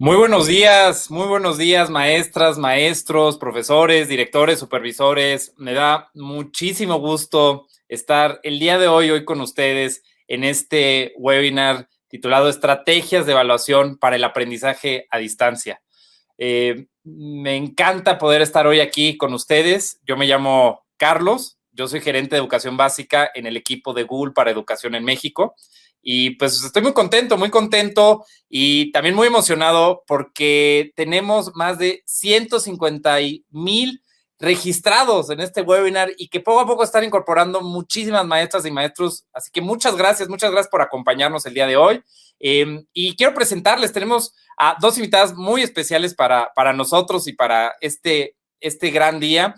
Muy buenos días, maestras, maestros, profesores, directores, supervisores. Me da muchísimo gusto estar el día de hoy con ustedes en este webinar titulado Estrategias de Evaluación para el Aprendizaje a Distancia. Me encanta poder estar hoy aquí con ustedes. Yo me llamo Carlos, yo soy gerente de educación básica en el equipo de Google para Educación en México. Y pues estoy muy contento y también muy emocionado porque tenemos más de 150,000 registrados en este webinar y que poco a poco están incorporando muchísimas maestras y maestros. Así que muchas gracias por acompañarnos el día de hoy. Y quiero presentarles, tenemos a dos invitadas muy especiales para nosotros y para este gran día.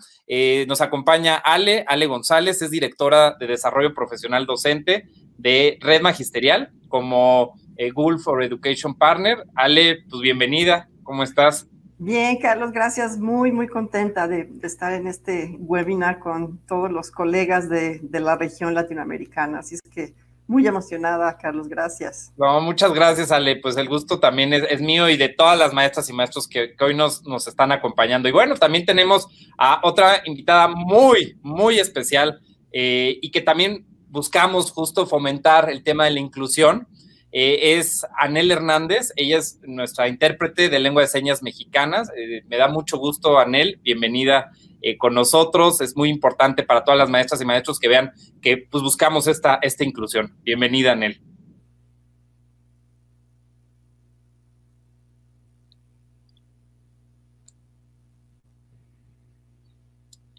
Nos acompaña Ale González, es directora de Desarrollo Profesional Docente de Red Magisterial como Google for Education Partner. Ale, pues bienvenida, ¿cómo estás? Bien, Carlos, gracias. Muy contenta de estar en este webinar con todos los colegas de la región latinoamericana. Así es que muy emocionada, Carlos, gracias. No, muchas gracias, Ale. Pues el gusto también es mío y de todas las maestras y maestros que hoy nos están acompañando. Y bueno, también tenemos a otra invitada muy especial y que también buscamos justo fomentar el tema de la inclusión. Es Anel Hernández, ella es nuestra intérprete de lengua de señas mexicanas. Me da mucho gusto, Anel, bienvenida con nosotros. Es muy importante para todas las maestras y maestros que vean que pues buscamos esta inclusión. Bienvenida, Anel.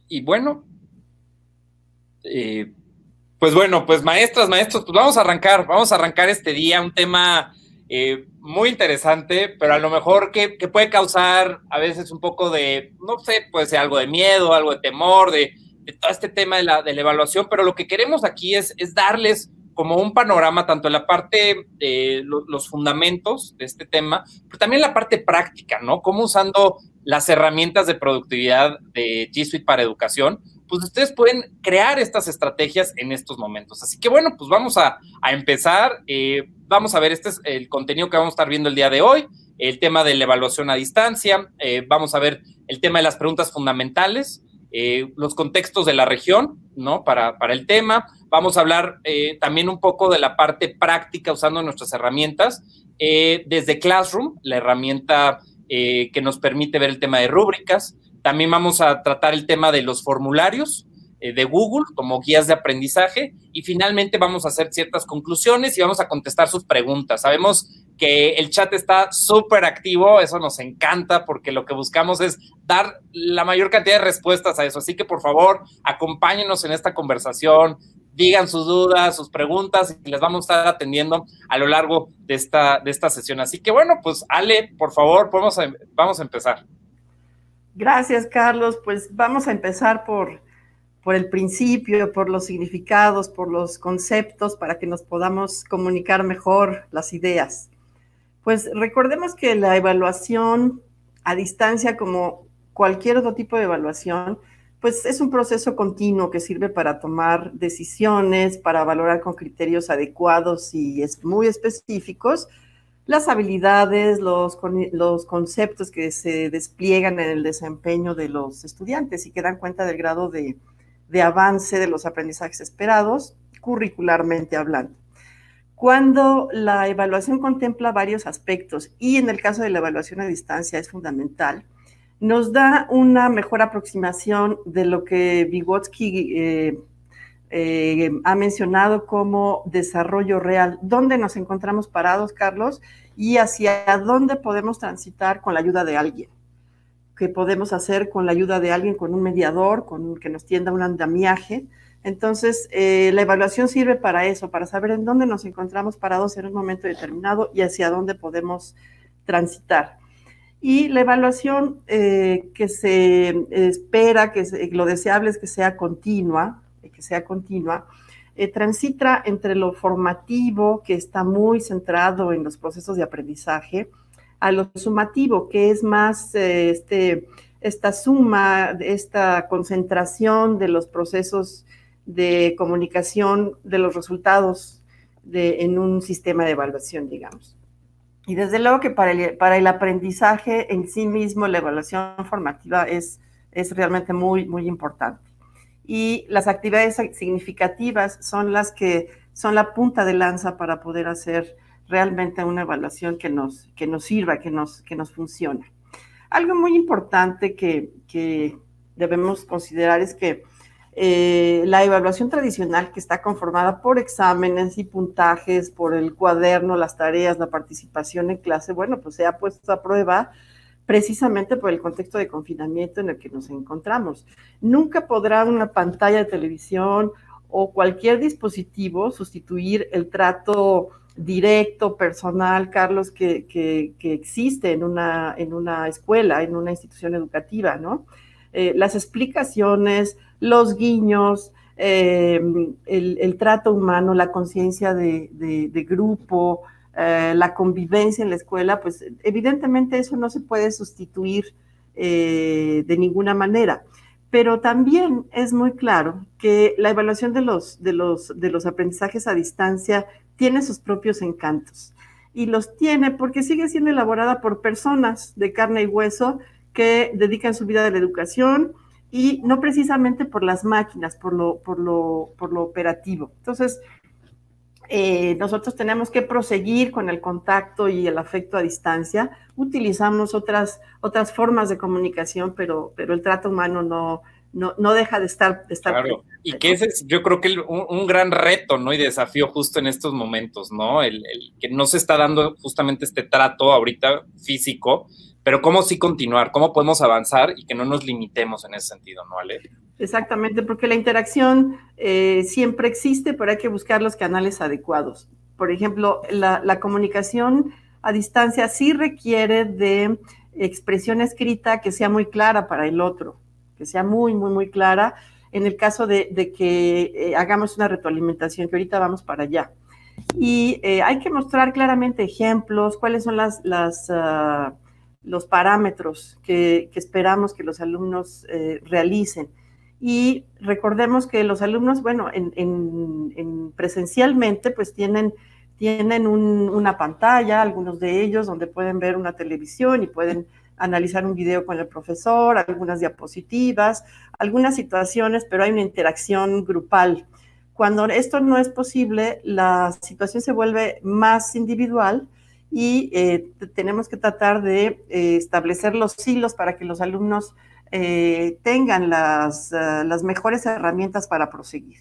Y bueno, pues maestras, maestros, pues vamos a arrancar este día, un tema muy interesante, pero a lo mejor que puede causar a veces un poco de, no sé, puede ser algo de miedo, algo de temor, de todo este tema de la evaluación, pero lo que queremos aquí es darles como un panorama, tanto en la parte de los fundamentos de este tema, pero también la parte práctica, ¿no? Cómo usando las herramientas de productividad de G Suite para educación, pues ustedes pueden crear estas estrategias en estos momentos. Así que bueno, pues vamos a empezar. Vamos a ver, este es el contenido que vamos a estar viendo el día de hoy, el tema de la evaluación a distancia, vamos a ver el tema de las preguntas fundamentales, los contextos de la región, ¿no? Para el tema. Vamos a hablar también un poco de la parte práctica usando nuestras herramientas, desde Classroom, la herramienta que nos permite ver el tema de rúbricas. También vamos a tratar el tema de los formularios de Google como guías de aprendizaje y finalmente vamos a hacer ciertas conclusiones y vamos a contestar sus preguntas. Sabemos que el chat está súper activo, eso nos encanta porque lo que buscamos es dar la mayor cantidad de respuestas a eso. Así que por favor, acompáñenos en esta conversación, digan sus dudas, sus preguntas y les vamos a estar atendiendo a lo largo de esta sesión. Así que bueno, pues Ale, por favor, vamos a empezar. Gracias, Carlos. Pues vamos a empezar por el principio, por los significados, por los conceptos, para que nos podamos comunicar mejor las ideas. Pues recordemos que la evaluación a distancia, como cualquier otro tipo de evaluación, pues es un proceso continuo que sirve para tomar decisiones, para valorar con criterios adecuados y muy específicos las habilidades, los conceptos que se despliegan en el desempeño de los estudiantes y que dan cuenta del grado de avance de los aprendizajes esperados, curricularmente hablando. Cuando la evaluación contempla varios aspectos y en el caso de la evaluación a distancia es fundamental, nos da una mejor aproximación de lo que Vygotsky ha mencionado como desarrollo real. ¿Dónde nos encontramos parados, Carlos? Y hacia dónde podemos transitar con la ayuda de alguien. ¿Qué podemos hacer con la ayuda de alguien, con un mediador, que nos tienda un andamiaje? Entonces, la evaluación sirve para eso, para saber en dónde nos encontramos parados en un momento determinado y hacia dónde podemos transitar. Y la evaluación que se espera, lo deseable es que sea continua, transita entre lo formativo, que está muy centrado en los procesos de aprendizaje, a lo sumativo, que es más esta suma, esta concentración de los procesos de comunicación de los resultados en un sistema de evaluación, digamos. Y desde luego que para el aprendizaje en sí mismo, la evaluación formativa es realmente muy, muy importante. Y las actividades significativas son las que son la punta de lanza para poder hacer realmente una evaluación que nos sirva, que nos funcione. Algo muy importante que debemos considerar es que la evaluación tradicional, que está conformada por exámenes y puntajes, por el cuaderno, las tareas, la participación en clase, bueno, pues se ha puesto a prueba precisamente por el contexto de confinamiento en el que nos encontramos. Nunca podrá una pantalla de televisión o cualquier dispositivo sustituir el trato directo, personal, Carlos, que existe en una escuela, en una institución educativa, ¿no? Las explicaciones, los guiños, el trato humano, la conciencia de grupo, la convivencia en la escuela, pues evidentemente eso no se puede sustituir de ninguna manera. Pero también es muy claro que la evaluación de los aprendizajes a distancia tiene sus propios encantos. Y los tiene porque sigue siendo elaborada por personas de carne y hueso que dedican su vida a la educación y no precisamente por las máquinas, por lo operativo. Entonces, nosotros tenemos que proseguir con el contacto y el afecto a distancia. Utilizamos otras formas de comunicación, pero el trato humano no deja de estar Claro, y que ese es, yo creo que un gran reto, ¿no? Y desafío justo en estos momentos, ¿no? El que no se está dando justamente este trato ahorita físico, pero cómo sí continuar, cómo podemos avanzar y que no nos limitemos en ese sentido, ¿no, Ale? Exactamente, porque la interacción siempre existe, pero hay que buscar los canales adecuados. Por ejemplo, la comunicación a distancia sí requiere de expresión escrita que sea muy clara para el otro, que sea muy, muy, muy clara en el caso de que hagamos una retroalimentación, que ahorita vamos para allá. Y hay que mostrar claramente ejemplos, cuáles son los parámetros que esperamos que los alumnos realicen. Y recordemos que los alumnos, bueno, presencialmente, pues tienen una pantalla, algunos de ellos, donde pueden ver una televisión y pueden analizar un video con el profesor, algunas diapositivas, algunas situaciones, pero hay una interacción grupal. Cuando esto no es posible, la situación se vuelve más individual y tenemos que tratar de establecer los hilos para que los alumnos tengan las mejores herramientas para proseguir.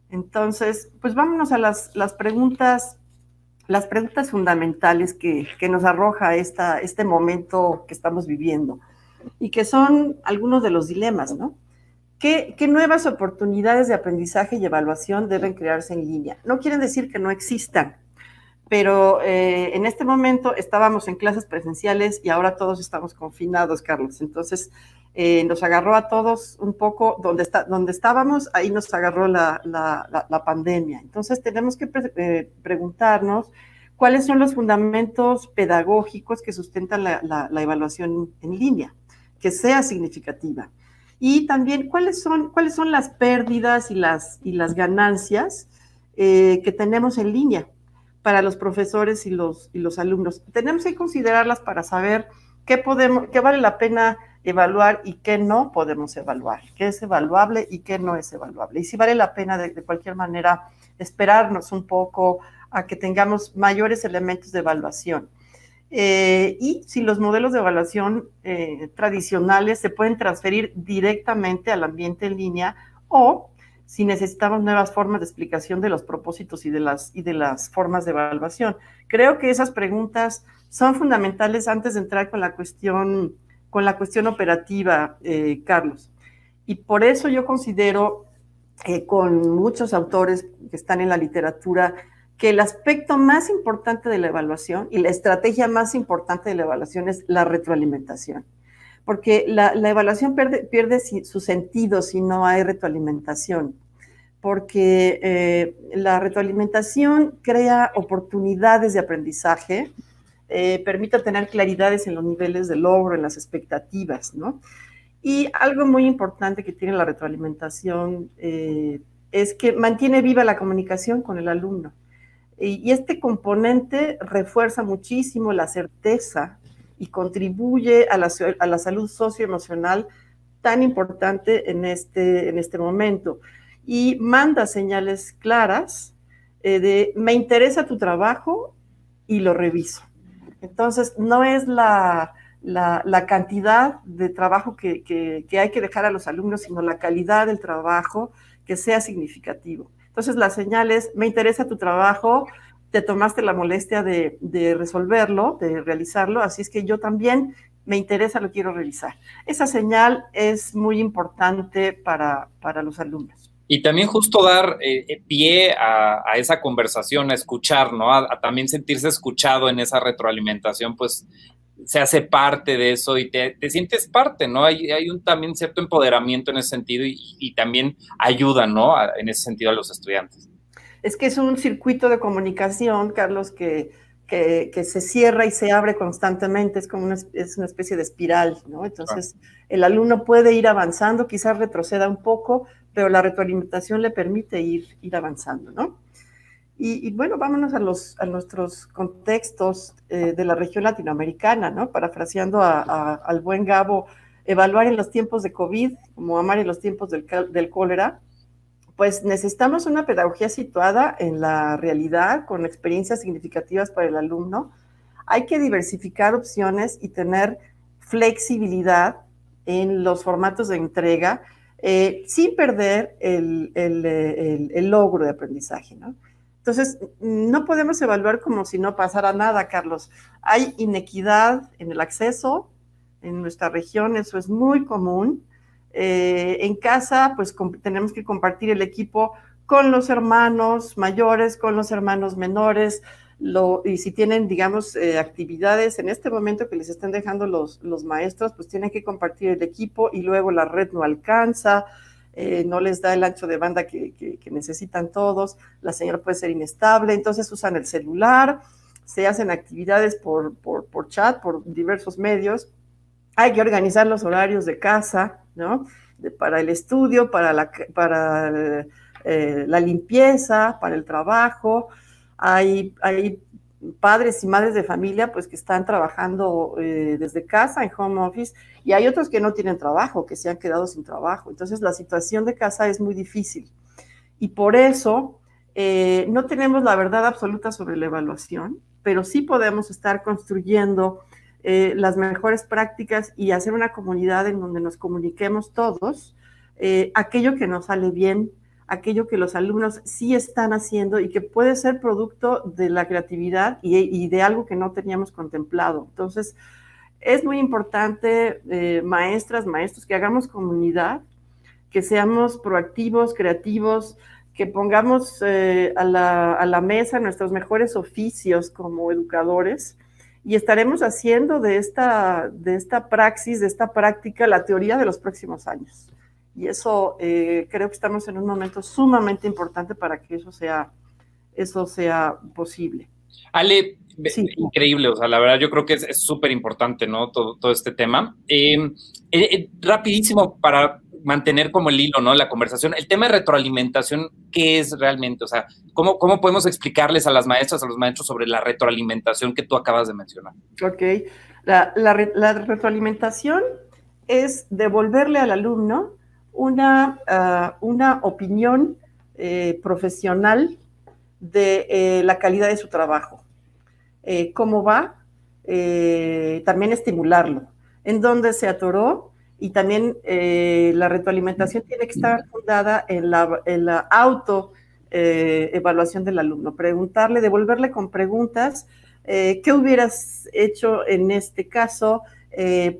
Entonces, pues vámonos a las preguntas fundamentales que nos arroja este momento que estamos viviendo y que son algunos de los dilemas, ¿no? ¿Qué nuevas oportunidades de aprendizaje y evaluación deben crearse en línea? No quieren decir que no existan, pero en este momento estábamos en clases presenciales y ahora todos estamos confinados, Carlos. Entonces, nos agarró a todos un poco donde estábamos, ahí nos agarró la pandemia. Entonces, tenemos que preguntarnos cuáles son los fundamentos pedagógicos que sustentan la evaluación en línea, que sea significativa. Y también cuáles son las pérdidas y las ganancias que tenemos en línea para los profesores y los alumnos. Tenemos que considerarlas para saber qué vale la pena evaluar y qué no podemos evaluar, qué es evaluable y qué no es evaluable. Y si vale la pena de cualquier manera esperarnos un poco a que tengamos mayores elementos de evaluación. Y si los modelos de evaluación tradicionales se pueden transferir directamente al ambiente en línea o si necesitamos nuevas formas de explicación de los propósitos y de las formas de evaluación. Creo que esas preguntas son fundamentales antes de entrar con la cuestión operativa, Carlos. Y por eso yo considero, con muchos autores que están en la literatura, que el aspecto más importante de la evaluación y la estrategia más importante de la evaluación es la retroalimentación. Porque la evaluación pierde su sentido si no hay retroalimentación. Porque la retroalimentación crea oportunidades de aprendizaje, permite tener claridades en los niveles de logro, en las expectativas, ¿no? Y algo muy importante que tiene la retroalimentación es que mantiene viva la comunicación con el alumno. Y este componente refuerza muchísimo la certeza y contribuye a la salud socioemocional tan importante en este momento. Y manda señales claras de me interesa tu trabajo y lo reviso. Entonces, no es la cantidad de trabajo que hay que dejar a los alumnos, sino la calidad del trabajo que sea significativo. Entonces, la señal es, me interesa tu trabajo, te tomaste la molestia de resolverlo, de realizarlo, así es que yo también me interesa, lo quiero revisar. Esa señal es muy importante para los alumnos. Y también justo dar pie a esa conversación, a escuchar, ¿no? A también sentirse escuchado en esa retroalimentación, pues se hace parte de eso y te sientes parte, ¿no? Hay un también cierto empoderamiento en ese sentido y también ayuda, ¿no? En ese sentido a los estudiantes. Es que es un circuito de comunicación, Carlos, que se cierra y se abre constantemente, es como una especie de espiral, ¿no? Entonces, el alumno puede ir avanzando, quizás retroceda un poco, pero la retroalimentación le permite ir avanzando, ¿no? Y bueno, vámonos a nuestros contextos de la región latinoamericana, ¿no? Parafraseando al buen Gabo, evaluar en los tiempos de COVID, como amar en los tiempos del cólera, pues necesitamos una pedagogía situada en la realidad, con experiencias significativas para el alumno. Hay que diversificar opciones y tener flexibilidad en los formatos de entrega, sin perder el logro de aprendizaje, ¿no? Entonces, no podemos evaluar como si no pasara nada, Carlos. Hay inequidad en el acceso en nuestra región, eso es muy común. En casa, pues tenemos que compartir el equipo con los hermanos mayores, con los hermanos menores, y si tienen, digamos, actividades en este momento que les están dejando los maestros, pues tienen que compartir el equipo y luego la red no alcanza, no les da el ancho de banda que necesitan todos, la señal puede ser inestable, entonces usan el celular, se hacen actividades por chat, por diversos medios. Hay que organizar los horarios de casa, ¿no? Para el estudio, para la limpieza, para el trabajo. Hay padres y madres de familia pues que están trabajando desde casa en home office y hay otros que no tienen trabajo, que se han quedado sin trabajo. Entonces la situación de casa es muy difícil y por eso no tenemos la verdad absoluta sobre la evaluación, pero sí podemos estar construyendo las mejores prácticas y hacer una comunidad en donde nos comuniquemos todos aquello que nos sale bien, aquello que los alumnos sí están haciendo y que puede ser producto de la creatividad y de algo que no teníamos contemplado. Entonces, es muy importante, maestras, maestros, que hagamos comunidad, que seamos proactivos, creativos, que pongamos a la mesa nuestros mejores oficios como educadores y estaremos haciendo de esta praxis, de esta práctica, la teoría de los próximos años. Y eso creo que estamos en un momento sumamente importante para que eso sea posible. Ale, sí. Increíble, o sea, la verdad yo creo que es súper importante, ¿no? Todo este tema. Rapidísimo para mantener como el hilo, ¿no? La conversación. El tema de retroalimentación, ¿qué es realmente? O sea, ¿cómo podemos explicarles a las maestras, a los maestros sobre la retroalimentación que tú acabas de mencionar? Ok. La retroalimentación es devolverle al alumno una opinión profesional de la calidad de su trabajo. ¿Cómo va? También estimularlo. ¿En dónde se atoró? Y también la retroalimentación tiene que estar fundada en la auto evaluación del alumno. Preguntarle, devolverle con preguntas, ¿qué hubieras hecho en este caso?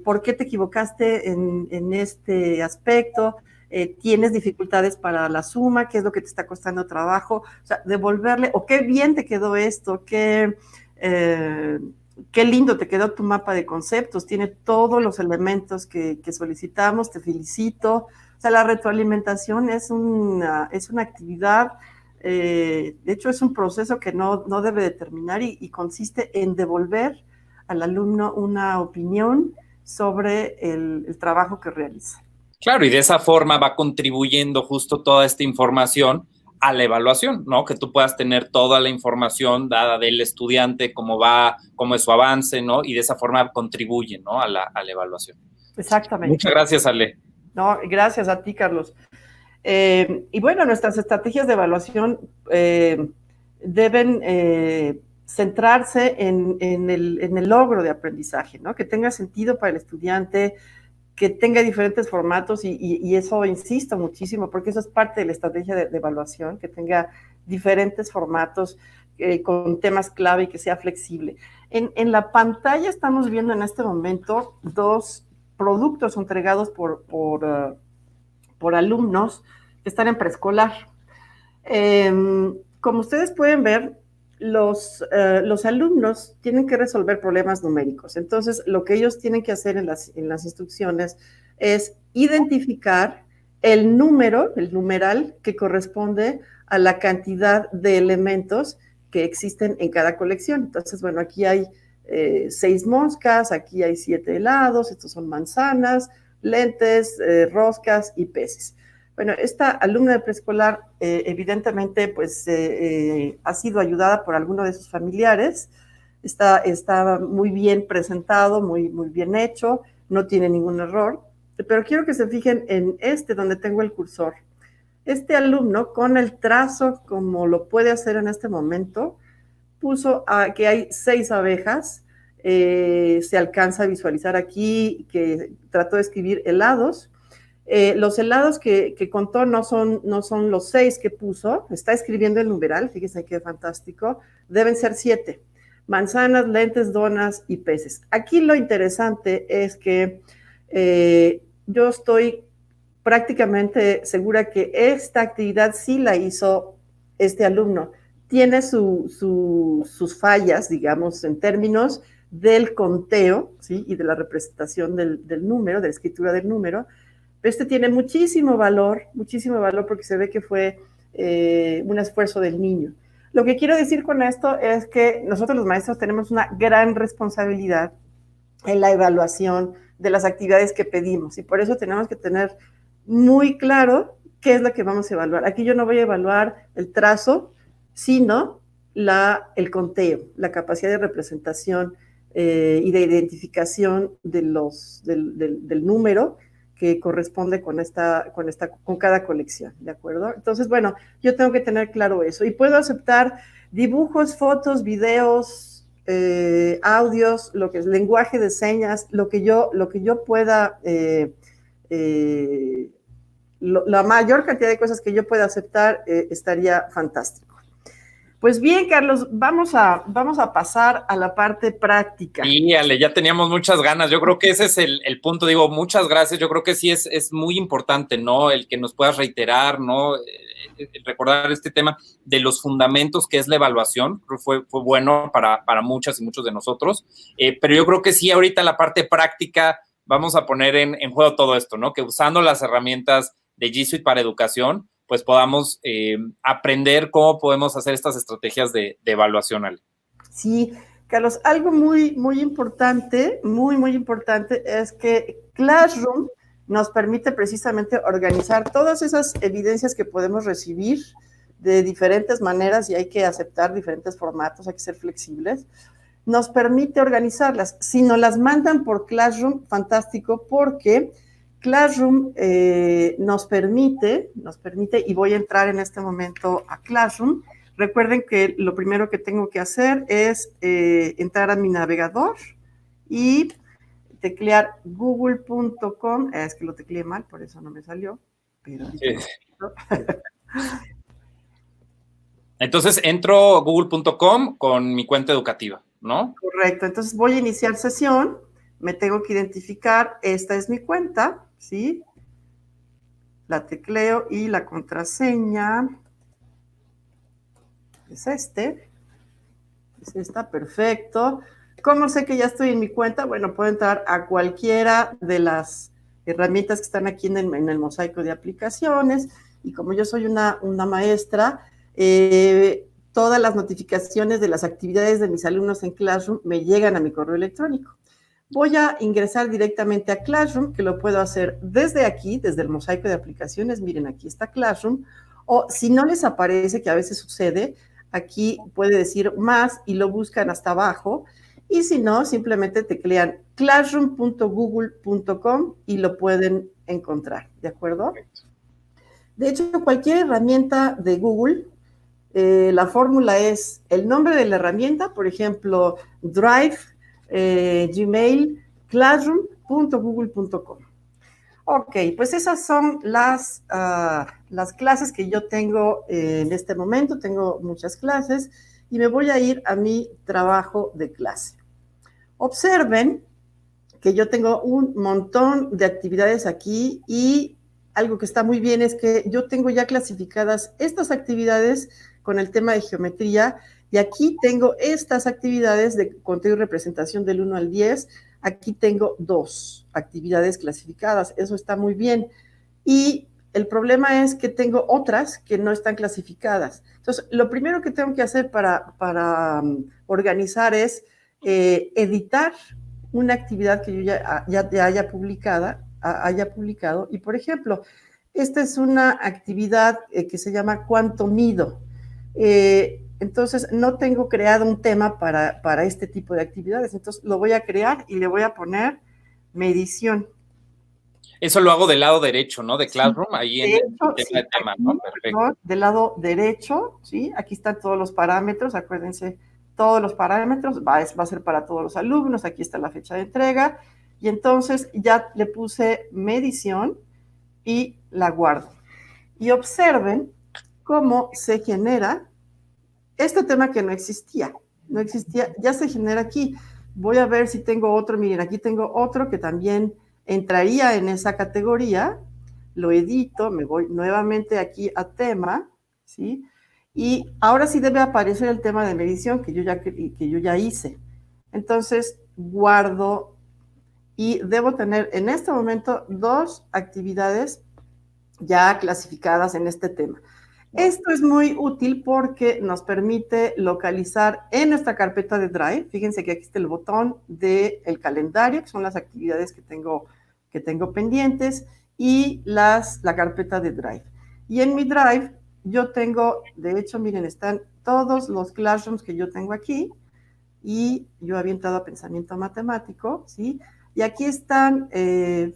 ¿Por qué te equivocaste en este aspecto? ¿Tienes dificultades para la suma? ¿Qué es lo que te está costando trabajo? O sea, devolverle, o qué bien te quedó esto, qué lindo te quedó tu mapa de conceptos, tiene todos los elementos que solicitamos, te felicito. O sea, la retroalimentación es una actividad, de hecho es un proceso que no debe de terminar y consiste en devolver al alumno una opinión sobre el trabajo que realiza. Claro, y de esa forma va contribuyendo justo toda esta información a la evaluación, ¿no? Que tú puedas tener toda la información dada del estudiante, cómo va, cómo es su avance, ¿no? Y de esa forma contribuye, ¿no? A la evaluación. Exactamente. Muchas gracias, Ale. No, gracias a ti, Carlos. Y bueno, nuestras estrategias de evaluación deben centrarse en el logro de aprendizaje, ¿no? Que tenga sentido para el estudiante, que tenga diferentes formatos y eso insisto muchísimo, porque eso es parte de la estrategia de evaluación, que tenga diferentes formatos con temas clave y que sea flexible. En la pantalla estamos viendo en este momento 2 productos entregados por alumnos que están en preescolar. Como ustedes pueden ver, los alumnos tienen que resolver problemas numéricos. Entonces, lo que ellos tienen que hacer en las instrucciones es identificar el número, el numeral que corresponde a la cantidad de elementos que existen en cada colección. Entonces, bueno, aquí hay 6 moscas, aquí hay 7 helados, estos son manzanas, lentes, roscas y peces. Bueno, esta alumna de preescolar evidentemente pues ha sido ayudada por alguno de sus familiares, está muy bien presentado, muy bien hecho, no tiene ningún error, pero quiero que se fijen en donde tengo el cursor. Este alumno con el trazo como lo puede hacer en este momento, puso que hay 6 abejas, se alcanza a visualizar aquí que trató de escribir helados. Los helados que contó no son los 6 que puso, está escribiendo el numeral, fíjense qué fantástico, deben ser 7, manzanas, lentes, donas y peces. Aquí lo interesante es que yo estoy prácticamente segura que esta actividad sí la hizo este alumno. Tiene sus fallas, digamos, en términos del conteo, ¿sí? Y de la representación del número, de la escritura del número. Este tiene muchísimo valor porque se ve que fue un esfuerzo del niño. Lo que quiero decir con esto es que nosotros los maestros tenemos una gran responsabilidad en la evaluación de las actividades que pedimos y por eso tenemos que tener muy claro qué es lo que vamos a evaluar. Aquí yo no voy a evaluar el trazo, sino el conteo, la capacidad de representación y de identificación del número que corresponde con cada colección, ¿de acuerdo? Entonces, bueno, yo tengo que tener claro eso. Y puedo aceptar dibujos, fotos, videos, audios, lo que es lenguaje de señas, lo que yo pueda, la mayor cantidad de cosas que yo pueda aceptar estaría fantástico. Pues bien, Carlos, vamos a pasar a la parte práctica. Sí, Ale, ya teníamos muchas ganas. Yo creo que ese es el punto. Digo, muchas gracias. Yo creo que sí es muy importante, ¿no? El que nos puedas reiterar, ¿no? Recordar este tema de los fundamentos que es la evaluación. Fue bueno para muchas y muchos de nosotros. Pero yo creo que sí, ahorita la parte práctica vamos a poner en juego todo esto, ¿no? Que usando las herramientas de G Suite para educación, pues podamos aprender cómo podemos hacer estas estrategias de evaluación, Ale. Sí, Carlos, algo muy importante, muy importante, es que Classroom nos permite precisamente organizar todas esas evidencias que podemos recibir de diferentes maneras y hay que aceptar diferentes formatos, hay que ser flexibles. Nos permite organizarlas. Si nos las mandan por Classroom, fantástico, porque Classroom nos permite, y voy a entrar en este momento a Classroom. Recuerden que lo primero que tengo que hacer es entrar a mi navegador y teclear google.com. Es que lo tecleé mal, por eso no me salió. Pero sí. Entonces entro google.com con mi cuenta educativa, ¿no? Correcto. Entonces voy a iniciar sesión. Me tengo que identificar. Esta es mi cuenta, ¿sí? La tecleo y la contraseña es esta, perfecto. ¿Cómo sé que ya estoy en mi cuenta? Bueno, puedo entrar a cualquiera de las herramientas que están aquí en el mosaico de aplicaciones y como yo soy una maestra, todas las notificaciones de las actividades de mis alumnos en Classroom me llegan a mi correo electrónico. Voy a ingresar directamente a Classroom, que lo puedo hacer desde aquí, desde el mosaico de aplicaciones. Miren, aquí está Classroom. O si no les aparece, que a veces sucede, aquí puede decir más y lo buscan hasta abajo. Y si no, simplemente teclean classroom.google.com y lo pueden encontrar, ¿de acuerdo? De hecho, cualquier herramienta de Google, la fórmula es el nombre de la herramienta, por ejemplo, Drive, Gmail, classroom.google.com. Ok, pues esas son las clases que yo tengo en este momento. Tengo muchas clases y me voy a ir a mi trabajo de clase. Observen que yo tengo un montón de actividades aquí y algo que está muy bien es que yo tengo ya clasificadas estas actividades con el tema de geometría y aquí tengo estas actividades de conteo y representación del 1 al 10. Aquí tengo 2 actividades clasificadas, eso está muy bien. Y el problema es que tengo otras que no están clasificadas. Entonces, lo primero que tengo que hacer para organizar es editar una actividad que yo ya haya publicado. Y, por ejemplo, esta es una actividad que se llama ¿Cuánto mido? Entonces, no tengo creado un tema para este tipo de actividades. Entonces, lo voy a crear y le voy a poner medición. Eso lo hago del lado derecho, ¿no? De Sí, Classroom, ahí de en el hecho, tema sí, de tema, ¿no? aquí, Perfecto. perdón, del lado derecho, ¿sí? Aquí están todos los parámetros, acuérdense, todos los parámetros, va a ser para todos los alumnos, aquí está la fecha de entrega, y entonces ya le puse medición y la guardo. Y observen cómo se genera este tema que no existía, ya se genera aquí. Voy a ver si tengo otro, miren, aquí tengo otro que también entraría en esa categoría, lo edito, me voy nuevamente aquí a tema, ¿sí? Y ahora sí debe aparecer el tema de medición que yo ya hice. Entonces, guardo y debo tener en este momento 2 actividades ya clasificadas en este tema. Esto es muy útil porque nos permite localizar en nuestra carpeta de Drive. Fíjense que aquí está el botón del calendario, que son las actividades que tengo pendientes, y la carpeta de Drive. Y en mi Drive yo tengo, de hecho, miren, están todos los classrooms que yo tengo aquí, y yo había entrado a pensamiento matemático, ¿sí? Y aquí están,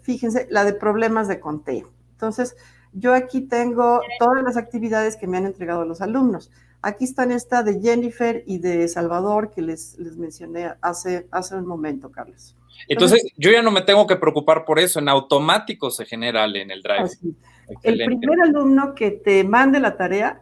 fíjense, la de problemas de conteo. Entonces, yo aquí tengo todas las actividades que me han entregado los alumnos. Aquí están esta de Jennifer y de Salvador que les mencioné hace un momento, Carlos. Entonces, yo ya no me tengo que preocupar por eso, en automático se genera en el Drive. Así. El Excelente. primer alumno que te mande la tarea,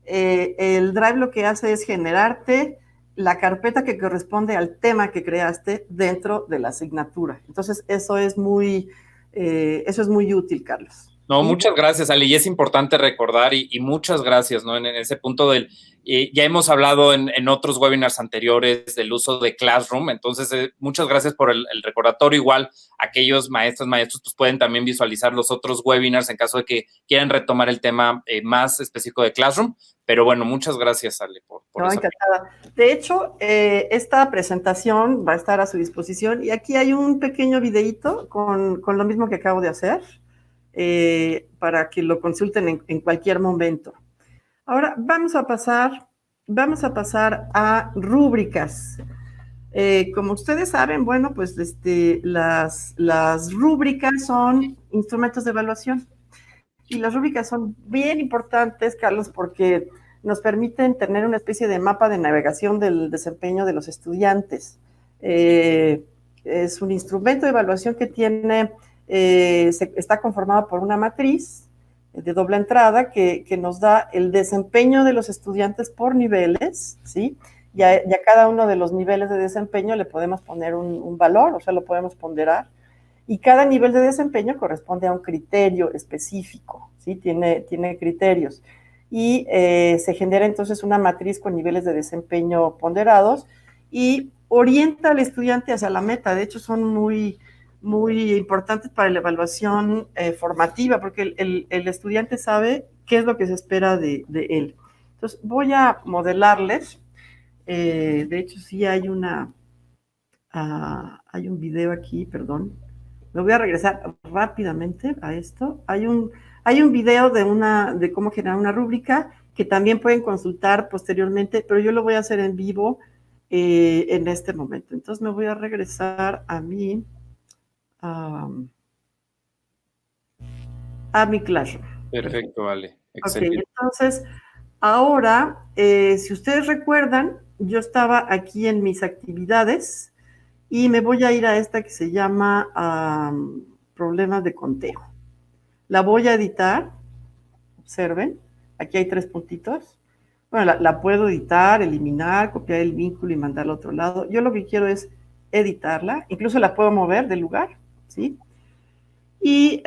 el Drive lo que hace es generarte la carpeta que corresponde al tema que creaste dentro de la asignatura. Entonces, eso es muy útil, Carlos. No, ¿Sí? muchas gracias, Ale. Y es importante recordar y muchas gracias, ¿no? En ese punto ya hemos hablado en otros webinars anteriores del uso de Classroom. Entonces, muchas gracias por el recordatorio. Igual, aquellos maestros, pues pueden también visualizar los otros webinars en caso de que quieran retomar el tema más específico de Classroom. Pero bueno, muchas gracias, Ale, por No, eso. encantada. De hecho, esta presentación va a estar a su disposición y aquí hay un pequeño videíto con lo mismo que acabo de hacer para que lo consulten en cualquier momento. Ahora vamos a pasar a rúbricas. Como ustedes saben, bueno, pues las rúbricas son instrumentos de evaluación. Y las rúbricas son bien importantes, Carlos, porque nos permiten tener una especie de mapa de navegación del desempeño de los estudiantes. Es un instrumento de evaluación que está conformado por una matriz de doble entrada que nos da el desempeño de los estudiantes por niveles, ¿sí? Y a cada uno de los niveles de desempeño le podemos poner un valor, o sea, lo podemos ponderar. Y cada nivel de desempeño corresponde a un criterio específico, ¿sí? Tiene criterios. Y se genera entonces una matriz con niveles de desempeño ponderados y orienta al estudiante hacia la meta. De hecho, son muy, muy importantes para la evaluación formativa, porque el estudiante sabe qué es lo que se espera de él. Entonces, voy a modelarles. De hecho, sí hay un video aquí, perdón. Me voy a regresar rápidamente a esto. Hay un video de cómo generar una rúbrica que también pueden consultar posteriormente, pero yo lo voy a hacer en vivo en este momento. Entonces me voy a regresar a mi Classroom. Perfecto, vale. Ok, Excelente. entonces ahora, si ustedes recuerdan, yo estaba aquí en mis actividades y me voy a ir a esta que se llama problemas de conteo. La voy a editar, observen, aquí hay 3 puntitos. Bueno, la puedo editar, eliminar, copiar el vínculo y mandarlo a otro lado. Yo lo que quiero es editarla, incluso la puedo mover del lugar, ¿sí? Y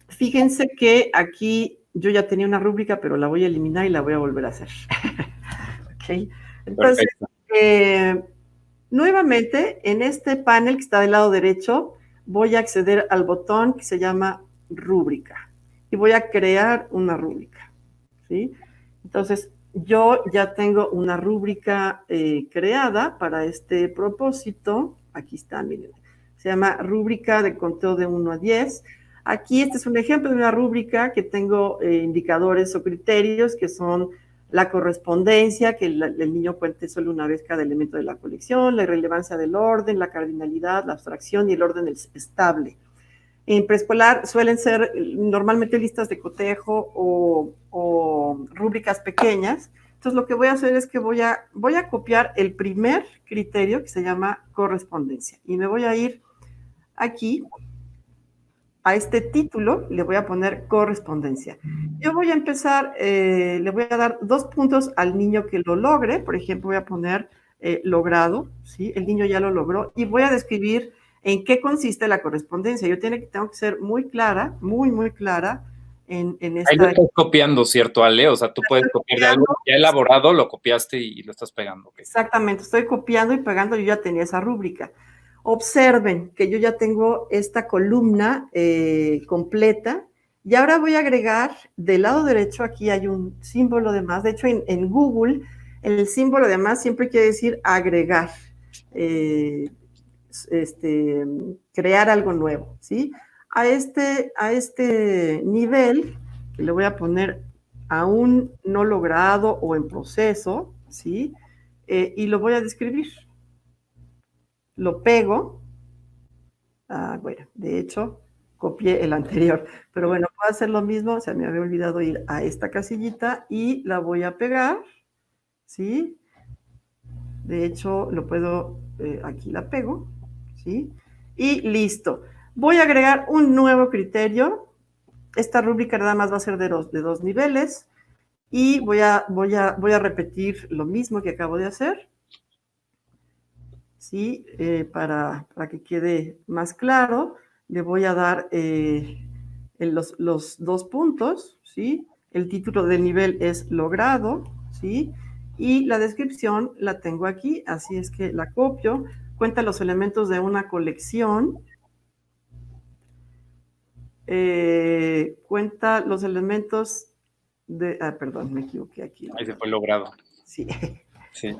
fíjense que aquí yo ya tenía una rúbrica, pero la voy a eliminar y la voy a volver a hacer. ¿Ok? Entonces, Perfecto. nuevamente, en este panel que está del lado derecho, voy a acceder al botón que se llama rúbrica y voy a crear una rúbrica, ¿sí? Entonces, yo ya tengo una rúbrica creada para este propósito. Aquí está, miren. Se llama rúbrica de conteo de 1 a 10. Aquí este es un ejemplo de una rúbrica que tengo indicadores o criterios que son la correspondencia, que el niño cuente solo una vez cada elemento de la colección, la irrelevancia del orden, la cardinalidad, la abstracción y el orden estable. En preescolar suelen ser normalmente listas de cotejo o rúbricas pequeñas. Entonces lo que voy a hacer es que voy a copiar el primer criterio que se llama correspondencia y me voy a ir aquí a este título, le voy a poner correspondencia. Yo voy a empezar, le voy a dar 2 puntos al niño que lo logre, por ejemplo, voy a poner logrado, ¿sí? El niño ya lo logró, y voy a describir en qué consiste la correspondencia. Yo tengo que ser muy clara, muy clara en Ahí lo esta... estás copiando, ¿cierto, Ale? O sea, tú puedes copiar de algo ya elaborado, lo copiaste y lo estás pegando. Okay. Exactamente, estoy copiando y pegando, yo ya tenía esa rúbrica. Observen que yo ya tengo esta columna completa y ahora voy a agregar del lado derecho, aquí hay un símbolo de más, de hecho en Google el símbolo de más siempre quiere decir agregar, crear algo nuevo, ¿sí? A este nivel, que le voy a poner aún no logrado o en proceso, ¿sí? Y lo voy a describir. Lo pego. Bueno, de hecho, copié el anterior. Pero bueno, puedo hacer lo mismo. Se me había olvidado ir a esta casillita y la voy a pegar. ¿Sí? De hecho, lo puedo, aquí la pego. ¿Sí? Y listo. Voy a agregar un nuevo criterio. Esta rúbrica nada más va a ser de 2 niveles. Y voy a repetir lo mismo que acabo de hacer. ¿Sí? Para que quede más claro, le voy a dar los 2 puntos, ¿sí? El título del nivel es logrado, ¿sí? Y la descripción la tengo aquí, así es que la copio, cuenta los elementos de una colección, cuenta los elementos de, perdón, me equivoqué aquí. Ahí se fue logrado. Sí. Sí,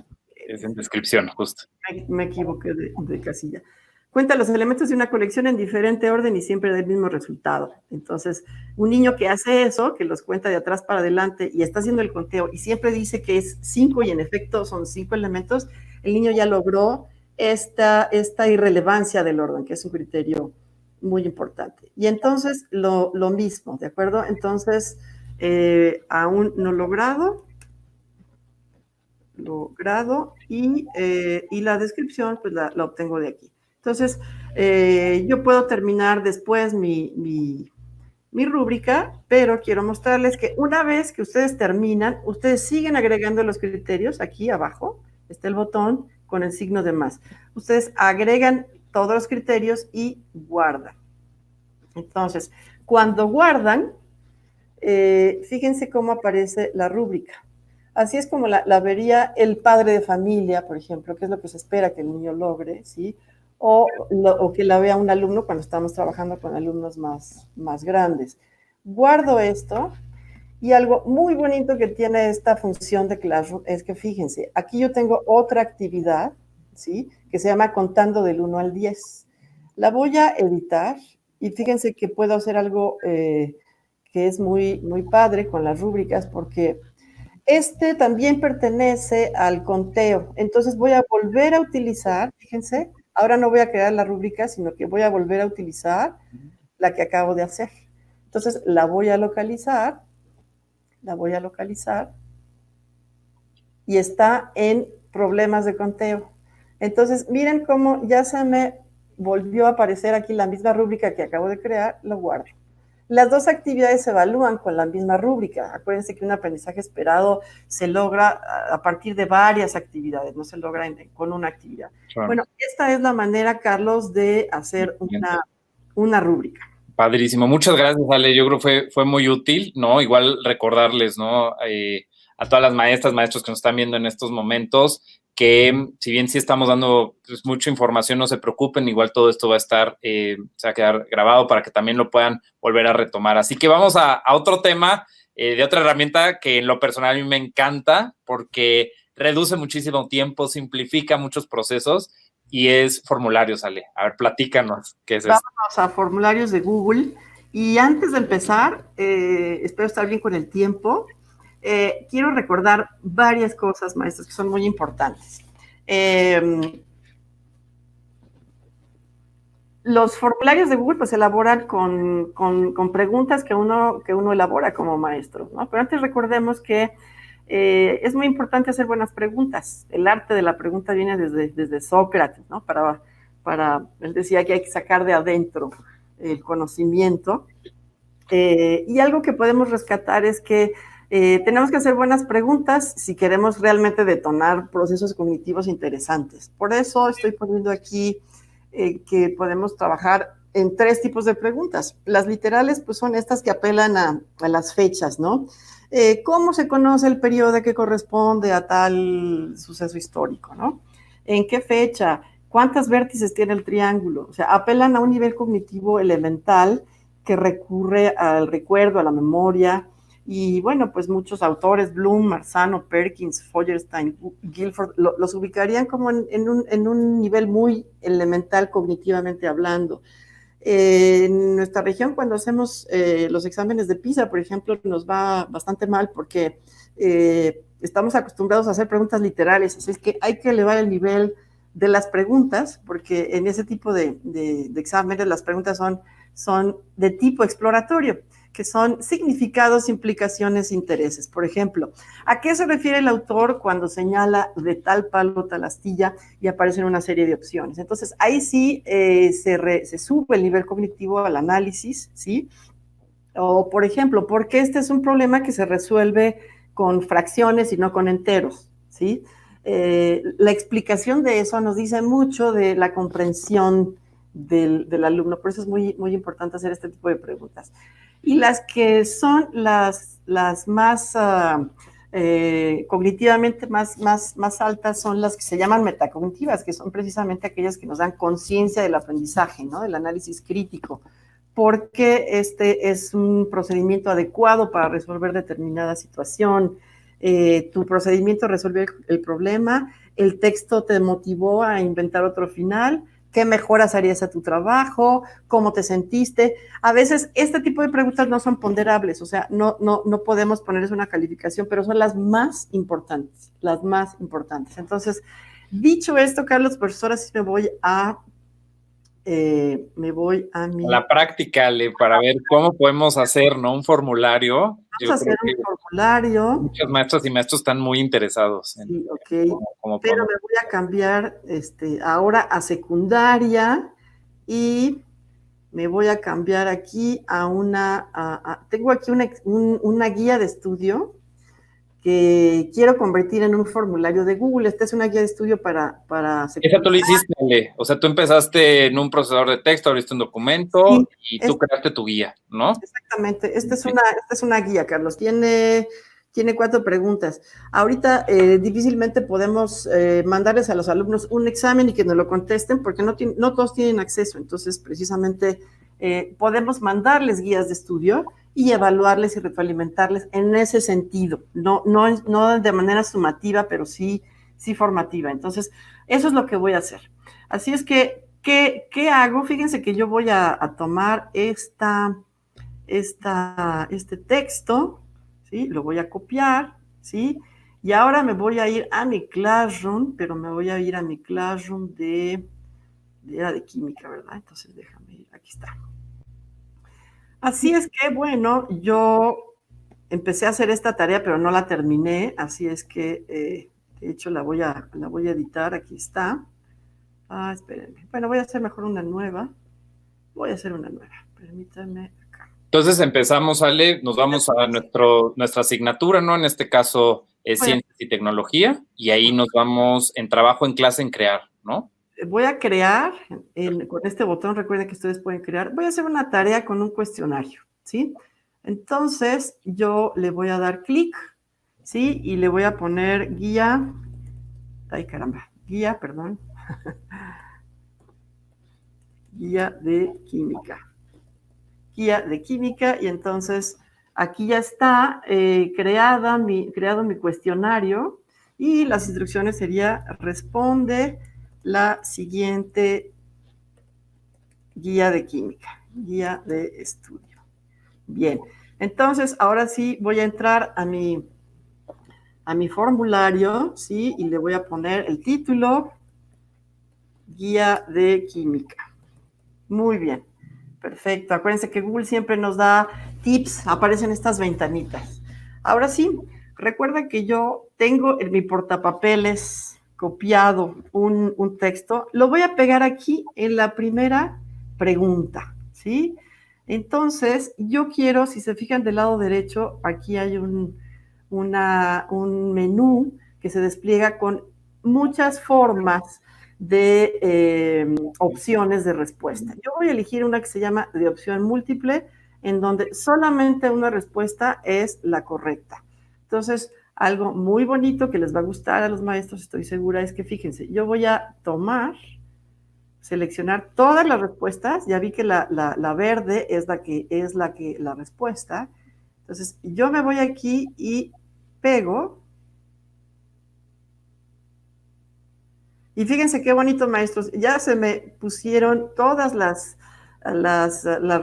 es en descripción, justo. Me equivoqué de casilla. Cuenta los elementos de una colección en diferente orden y siempre del mismo resultado. Entonces, un niño que hace eso, que los cuenta de atrás para adelante y está haciendo el conteo y siempre dice que es 5 y en efecto son 5 elementos, el niño ya logró esta irrelevancia del orden, que es un criterio muy importante. Y entonces, lo mismo, ¿de acuerdo? Entonces, aún no logrado y la descripción pues la obtengo de aquí. Entonces, yo puedo terminar después mi rúbrica, pero quiero mostrarles que una vez que ustedes terminan, ustedes siguen agregando los criterios. Aquí abajo está el botón con el signo de más. Ustedes agregan todos los criterios y guardan. Entonces, cuando guardan, fíjense cómo aparece la rúbrica. Así es como la vería el padre de familia, por ejemplo, que es lo que se espera que el niño logre, ¿sí? O que la vea un alumno cuando estamos trabajando con alumnos más grandes. Guardo esto y algo muy bonito que tiene esta función de Classroom es que, fíjense, aquí yo tengo otra actividad, ¿sí? Que se llama contando del 1 al 10. La voy a editar y fíjense que puedo hacer algo que es muy, muy padre con las rúbricas, porque este también pertenece al conteo. Entonces voy a volver a utilizar, fíjense, ahora no voy a crear la rúbrica, sino que voy a volver a utilizar la que acabo de hacer. Entonces la voy a localizar y está en problemas de conteo. Entonces miren cómo ya se me volvió a aparecer aquí la misma rúbrica que acabo de crear, lo guardo. Las dos actividades se evalúan con la misma rúbrica. Acuérdense que un aprendizaje esperado se logra a partir de varias actividades, no se logra con una actividad. Claro. Bueno, esta es la manera, Carlos, de hacer una rúbrica. Padrísimo, muchas gracias, Ale. Yo creo que fue muy útil, ¿no? Igual recordarles, ¿no? A todas las maestras, maestros que nos están viendo en estos momentos, que si bien sí estamos dando pues, mucha información, no se preocupen, igual todo esto va a estar, se va a quedar grabado para que también lo puedan volver a retomar. Así que vamos a otro tema de otra herramienta que en lo personal a mí me encanta porque reduce muchísimo tiempo, simplifica muchos procesos y es formularios, Ale. A ver, platícanos, ¿qué es eso? Vámonos a formularios de Google. Y antes de empezar, espero estar bien con el tiempo. Quiero recordar varias cosas, maestros, que son muy importantes. Los formularios de Google pues se elaboran con preguntas que uno elabora como maestro, ¿no? Pero antes recordemos que es muy importante hacer buenas preguntas. El arte de la pregunta viene desde Sócrates, ¿no? Él decía que hay que sacar de adentro el conocimiento. Y algo que podemos rescatar es que tenemos que hacer buenas preguntas si queremos realmente detonar procesos cognitivos interesantes. Por eso estoy poniendo aquí que podemos trabajar en 3 tipos de preguntas. Las literales, pues son estas que apelan a las fechas, ¿no? ¿Cómo se conoce el periodo que corresponde a tal suceso histórico, ¿no? ¿En qué fecha? ¿Cuántos vértices tiene el triángulo? O sea, apelan a un nivel cognitivo elemental que recurre al recuerdo, a la memoria, y bueno, pues muchos autores, Bloom, Marzano, Perkins, Feuerstein, Guilford, los ubicarían como en un nivel muy elemental cognitivamente hablando. En nuestra región, cuando hacemos los exámenes de PISA, por ejemplo, nos va bastante mal porque estamos acostumbrados a hacer preguntas literales, así es que hay que elevar el nivel de las preguntas, porque en ese tipo de exámenes las preguntas son de tipo exploratorio, que son significados, implicaciones, intereses. Por ejemplo, ¿a qué se refiere el autor cuando señala de tal palo, tal astilla y aparecen una serie de opciones? Entonces, ahí sí se sube el nivel cognitivo al análisis, ¿sí? O, por ejemplo, ¿por qué este es un problema que se resuelve con fracciones y no con enteros? ¿Sí? La explicación de eso nos dice mucho de la comprensión del alumno, por eso es muy, muy importante hacer este tipo de preguntas. Y las que son las más cognitivamente más altas son las que se llaman metacognitivas, que son precisamente aquellas que nos dan conciencia del aprendizaje, ¿no? Del análisis crítico, porque este es un procedimiento adecuado para resolver determinada situación. Tu procedimiento resolvió el problema, el texto te motivó a inventar otro final, ¿qué mejoras harías a tu trabajo? ¿Cómo te sentiste? A veces este tipo de preguntas no son ponderables, o sea, no podemos ponerles una calificación, pero son las más importantes, las más importantes. Entonces, dicho esto, Carlos, pues ahora sí me voy a la práctica, para ver cómo podemos hacer, ¿no? Un formulario. Vamos a hacer un formulario. Muchos maestros y maestros están muy interesados. Sí, ok. Pero me voy a cambiar ahora a secundaria y me voy a cambiar aquí a tengo aquí una guía de estudio que quiero convertir en un formulario de Google. Esta es una guía de estudio para Esa tú lo hiciste, Ale. O sea, tú empezaste en un procesador de texto, abriste un documento y tú creaste tu guía, ¿no? Exactamente. Esta es una guía, Carlos. Tiene 4 preguntas. Ahorita difícilmente podemos mandarles a los alumnos un examen y que nos lo contesten porque no todos tienen acceso. Entonces, precisamente, podemos mandarles guías de estudio y evaluarles y retroalimentarles en ese sentido. No de manera sumativa, pero sí formativa. Entonces, eso es lo que voy a hacer. Así es que, ¿Qué hago? Fíjense que yo voy a tomar este texto, ¿sí? Lo voy a copiar, ¿sí? Y ahora me voy a ir a mi Classroom, pero me voy a ir a mi Classroom era de química, ¿verdad? Entonces déjame ir, aquí está. Así es que, bueno, yo empecé a hacer esta tarea, pero no la terminé, así es que, de hecho, la voy a editar, aquí está. Espérenme. Bueno, voy a hacer mejor una nueva. Voy a hacer una nueva. Permítanme acá. Entonces empezamos, Ale, nos vamos a nuestra asignatura, ¿no? En este caso es Ciencias y Tecnología, y ahí nos vamos en trabajo en clase en crear, ¿no? Voy a crear, con este botón, recuerden que ustedes pueden crear, voy a hacer una tarea con un cuestionario, ¿sí? Entonces, yo le voy a dar clic, ¿sí? Y le voy a poner guía, guía, perdón, guía de química. Guía de química, y entonces aquí ya está creado mi cuestionario, y las instrucciones sería: responde la siguiente guía de química, guía de estudio. Bien, entonces ahora sí voy a entrar a mi formulario, ¿sí? Y le voy a poner el título, guía de química. Muy bien, perfecto. Acuérdense que Google siempre nos da tips, aparecen estas ventanitas. Ahora sí, recuerda que yo tengo en mi portapapeles copiado un texto, lo voy a pegar aquí en la primera pregunta, ¿sí? Entonces, yo quiero, si se fijan del lado derecho, aquí hay un menú que se despliega con muchas formas de opciones de respuesta. Yo voy a elegir una que se llama de opción múltiple, en donde solamente una respuesta es la correcta. Entonces, algo muy bonito que les va a gustar a los maestros, estoy segura, es que fíjense, yo voy a seleccionar todas las respuestas. Ya vi que la verde es la respuesta. Entonces, yo me voy aquí y pego. Y fíjense qué bonito, maestros. Ya se me pusieron todas las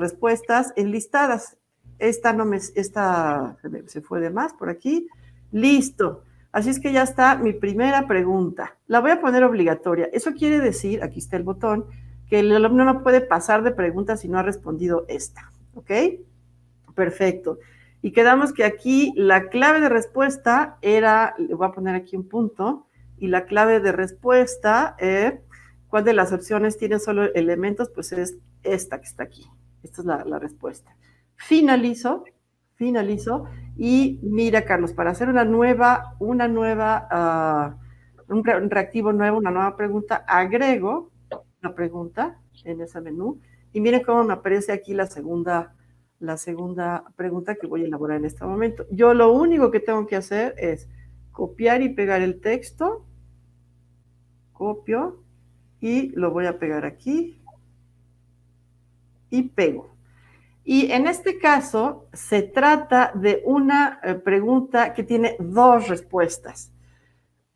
respuestas enlistadas. Esta se fue de más por aquí. Listo. Así es que ya está mi primera pregunta. La voy a poner obligatoria. Eso quiere decir, aquí está el botón, que el alumno no puede pasar de preguntas si no ha respondido esta. ¿Ok? Perfecto. Y quedamos que aquí la clave de respuesta era, le voy a poner aquí un punto, y la clave de respuesta, ¿cuál de las opciones tiene solo elementos? Pues es esta que está aquí. Esta es la respuesta. Finalizo, y mira, Carlos, para hacer un reactivo nuevo, una nueva pregunta, agrego una pregunta en ese menú, y miren cómo me aparece aquí la segunda pregunta que voy a elaborar en este momento. Yo lo único que tengo que hacer es copiar y pegar el texto, copio y lo voy a pegar aquí y pego. Y en este caso se trata de una pregunta que tiene dos respuestas.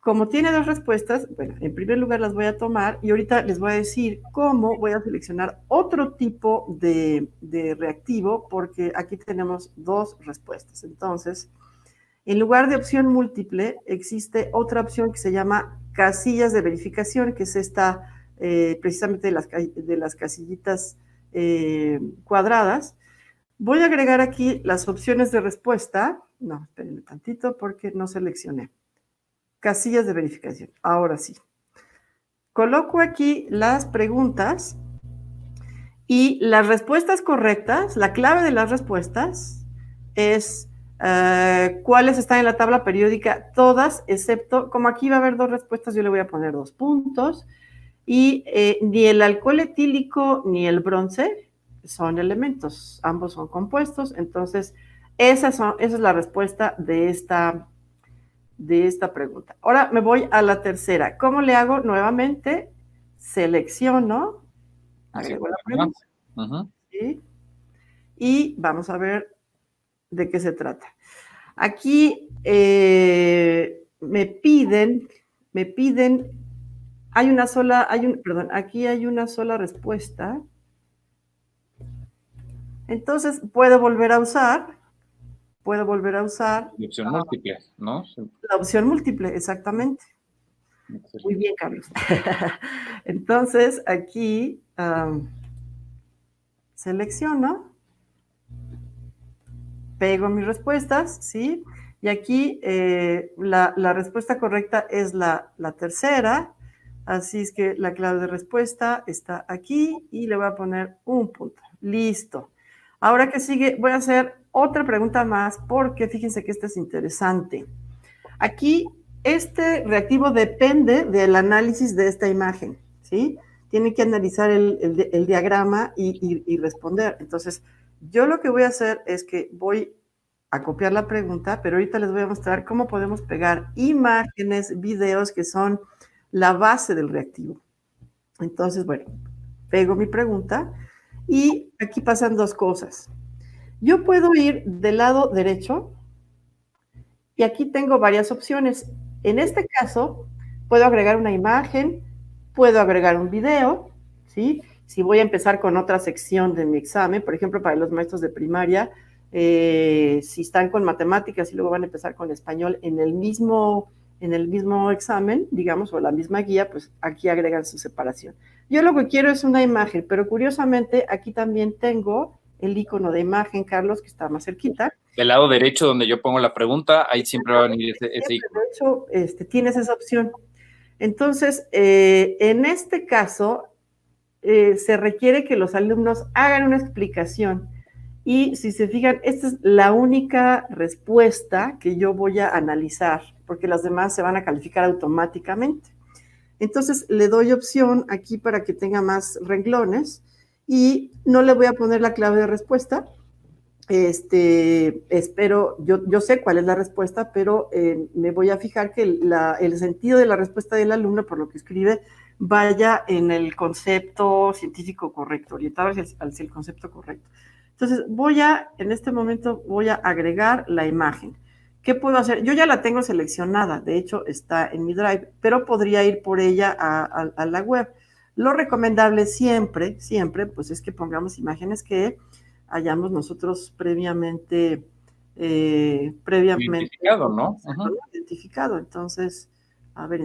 Como tiene dos respuestas, bueno, en primer lugar las voy a tomar y ahorita les voy a decir cómo voy a seleccionar otro tipo de reactivo, porque aquí tenemos dos respuestas. Entonces, en lugar de opción múltiple, existe otra opción que se llama casillas de verificación, que es esta, precisamente de las casillitas cuadradas. Voy a agregar aquí las opciones de respuesta. No, espérenme tantito porque no seleccioné. Casillas de verificación. Ahora sí. Coloco aquí las preguntas y las respuestas correctas, la clave de las respuestas es cuáles están en la tabla periódica, todas, excepto, como aquí va a haber dos respuestas, yo le voy a poner 2 puntos, y ni el alcohol etílico ni el bronce son elementos, ambos son compuestos. Entonces esa es la respuesta de esta pregunta. Ahora me voy a la tercera. ¿Cómo le hago? Nuevamente, selecciono, agrego la pregunta. ¿Sí? Y vamos a ver de qué se trata. Aquí me piden Hay una sola, perdón, aquí hay una sola respuesta. Entonces, puedo volver a usar Y opción múltiple, ¿no? la opción múltiple, exactamente. Excelente. Muy bien, Carlos. Entonces, aquí selecciono, pego mis respuestas, ¿sí? Y aquí la respuesta correcta es la tercera, así es que la clave de respuesta está aquí y le voy a poner un punto. Listo. Ahora que sigue, voy a hacer otra pregunta más porque fíjense que esta es interesante. Aquí, este reactivo depende del análisis de esta imagen, ¿sí? Tiene que analizar el diagrama y responder. Entonces, yo lo que voy a hacer es que voy a copiar la pregunta, pero ahorita les voy a mostrar cómo podemos pegar imágenes, videos que son la base del reactivo. Entonces, bueno, pego mi pregunta y aquí pasan dos cosas. Yo puedo ir del lado derecho y aquí tengo varias opciones. En este caso, puedo agregar una imagen, puedo agregar un video, ¿sí? Si voy a empezar con otra sección de mi examen, por ejemplo, para los maestros de primaria, si están con matemáticas y luego van a empezar con español en el mismo examen, digamos, o la misma guía, pues aquí agregan su separación. Yo lo que quiero es una imagen, pero curiosamente aquí también tengo el icono de imagen, Carlos, que está más cerquita. Del lado derecho donde yo pongo la pregunta, ahí siempre va a venir ese icono. De hecho, tienes esa opción. Entonces, en este caso, se requiere que los alumnos hagan una explicación. Y si se fijan, esta es la única respuesta que yo voy a analizar, porque las demás se van a calificar automáticamente. Entonces, le doy opción aquí para que tenga más renglones y no le voy a poner la clave de respuesta. Espero, yo sé cuál es la respuesta, pero me voy a fijar que el sentido de la respuesta del alumno, por lo que escribe, vaya en el concepto científico correcto, orientado hacia el concepto correcto. Entonces, en este momento voy a agregar la imagen. ¿Qué puedo hacer? Yo ya la tengo seleccionada, de hecho está en mi Drive, pero podría ir por ella a la web. Lo recomendable siempre, siempre, pues es que pongamos imágenes que hayamos nosotros previamente Identificado, ¿no? identificado. Entonces, a ver,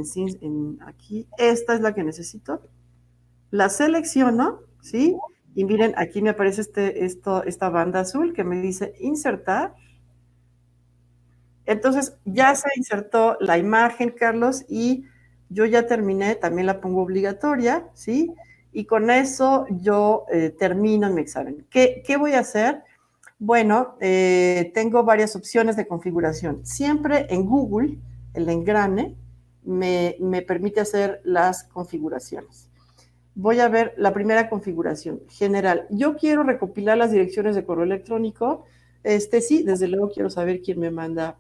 aquí, esta es la que necesito. La selecciono, ¿sí? Y miren, aquí me aparece esta banda azul que me dice insertar. Entonces, ya se insertó la imagen, Carlos, y yo ya terminé, también la pongo obligatoria, ¿sí? Y con eso yo termino mi examen. ¿Qué voy a hacer? Bueno, tengo varias opciones de configuración. Siempre en Google, el engrane, me permite hacer las configuraciones. Voy a ver la primera configuración general. Yo quiero recopilar las direcciones de correo electrónico. Sí, desde luego quiero saber quién me manda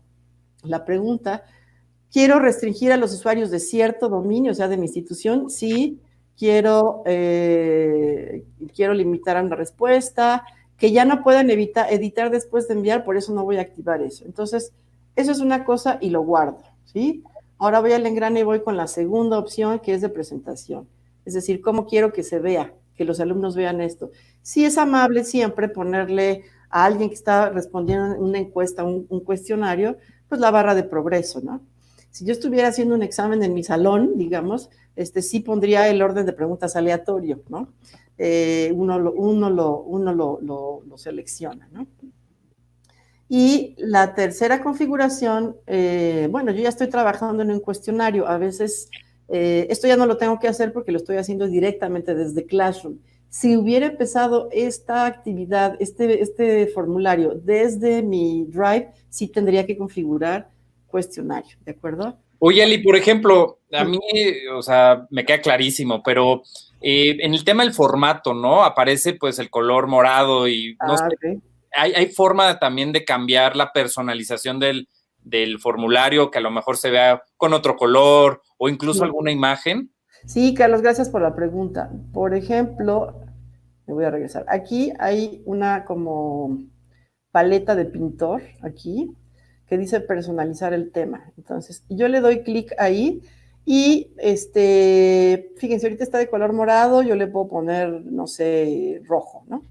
la pregunta. Quiero restringir a los usuarios de cierto dominio, o sea, de mi institución. Sí, quiero limitar a una respuesta, que ya no puedan editar después de enviar, por eso no voy a activar eso. Entonces, eso es una cosa y lo guardo, ¿sí? Ahora voy al engrane y voy con la segunda opción, que es de presentación. Es decir, cómo quiero que se vea, que los alumnos vean esto. Sí es amable siempre ponerle a alguien que está respondiendo una encuesta, un cuestionario, pues la barra de progreso, ¿no? Si yo estuviera haciendo un examen en mi salón, digamos, sí pondría el orden de preguntas aleatorio, ¿no? Uno lo selecciona, ¿no? Y la tercera configuración, bueno, yo ya estoy trabajando en un cuestionario, a veces esto ya no lo tengo que hacer porque lo estoy haciendo directamente desde Classroom. Si hubiera empezado esta actividad, este formulario desde mi Drive, sí tendría que configurar cuestionario, ¿de acuerdo? Oye, Eli, por ejemplo, a mí, o sea, me queda clarísimo, pero en el tema del formato, ¿no? Aparece pues el color morado y no sé, Okay. hay forma también de cambiar la personalización del formulario, que a lo mejor se vea con otro color o incluso Sí. alguna imagen. Sí, Carlos, gracias por la pregunta. Por ejemplo, me voy a regresar. Aquí hay una como paleta de pintor, aquí, que dice personalizar el tema. Entonces, yo le doy clic ahí Y fíjense, ahorita está de color morado, yo le puedo poner, no sé, rojo, ¿no?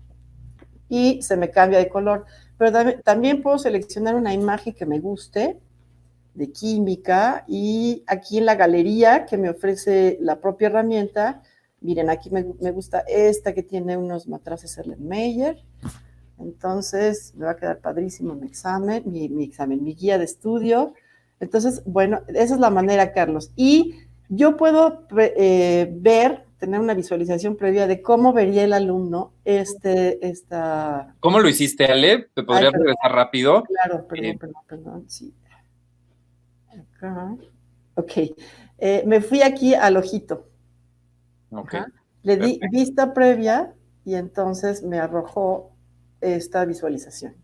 Y se me cambia de color. Pero también puedo seleccionar una imagen que me guste de química y aquí en la galería que me ofrece la propia herramienta, miren, aquí me gusta esta que tiene unos matraces Erlenmeyer. Entonces, me va a quedar padrísimo mi examen, mi guía de estudio. Entonces, bueno, esa es la manera, Carlos. Y yo puedo tener una visualización previa de cómo vería el alumno esta... ¿Cómo lo hiciste, Ale? ¿Te Ay, podrías perdón, regresar rápido? claro, Eh, perdón, sí. Acá. Ok. Me fui aquí al ojito. ok, Ajá. Le di perfecto. vista previa y entonces me arrojó esta visualización.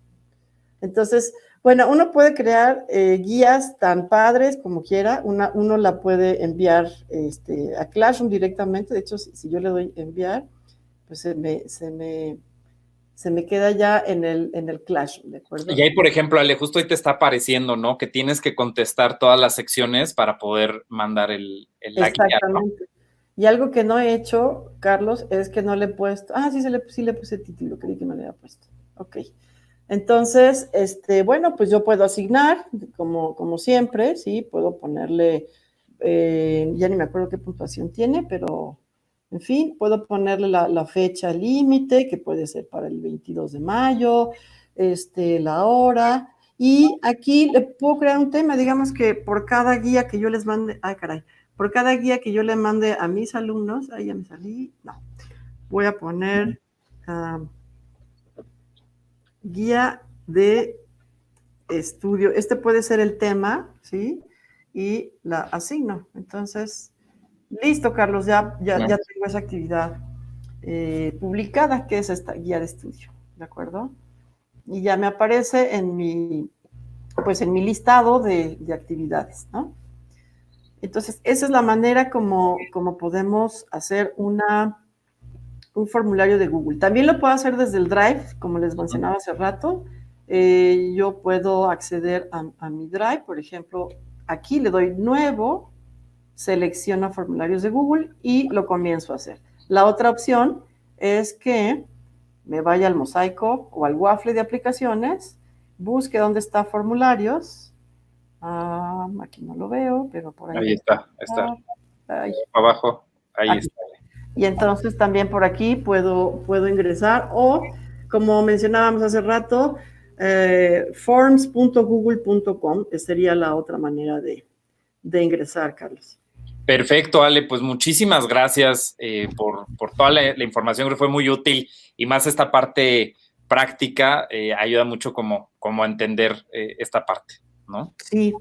Entonces, bueno, uno puede crear guías tan padres como quiera. Uno la puede enviar a Classroom directamente. De hecho, si yo le doy enviar, pues se me queda ya en el Classroom, ¿de Y acuerdo? ahí, por ejemplo, Ale, justo ahí te está apareciendo, ¿no? Que tienes que contestar todas las secciones para poder mandar la guía, ¿no? Exactamente. Y algo que no he hecho, Carlos, es que no le he puesto. Ah, sí, sí le puse título, creí que no le había puesto. Ok. Entonces, bueno, pues yo puedo asignar, como siempre, ¿sí? Puedo ponerle, ya ni me acuerdo qué puntuación tiene, pero, en fin, puedo ponerle la fecha límite, que puede ser para el 22 de mayo, la hora, y aquí le puedo crear un tema, digamos que por cada guía que yo les mande, ay, caray, por cada guía que yo le mande a mis alumnos, ahí ya me salí, no, voy a poner... guía de estudio. Este puede ser el tema, ¿sí? Y la asigno. Entonces, listo, Carlos, ya tengo esa actividad publicada, que es esta guía de estudio, ¿de acuerdo? Y ya me aparece pues en mi listado de actividades, ¿no? Entonces, esa es la manera como podemos hacer un formulario de Google. También lo puedo hacer desde el Drive, como les mencionaba hace rato. Yo puedo acceder a mi Drive, por ejemplo, aquí le doy nuevo, selecciono formularios de Google y lo comienzo a hacer. La otra opción es que me vaya al mosaico o al waffle de aplicaciones, busque dónde está formularios. Aquí no lo veo, pero por ahí Ahí debe está. estar. Ahí, Abajo, ahí aquí. está. Y entonces también por aquí puedo ingresar o, como mencionábamos hace rato, forms.google.com sería la otra manera de ingresar, Carlos. Perfecto, Ale, pues muchísimas gracias por toda la información, creo que fue muy útil y más esta parte práctica ayuda mucho como a entender esta parte, ¿no? Sí.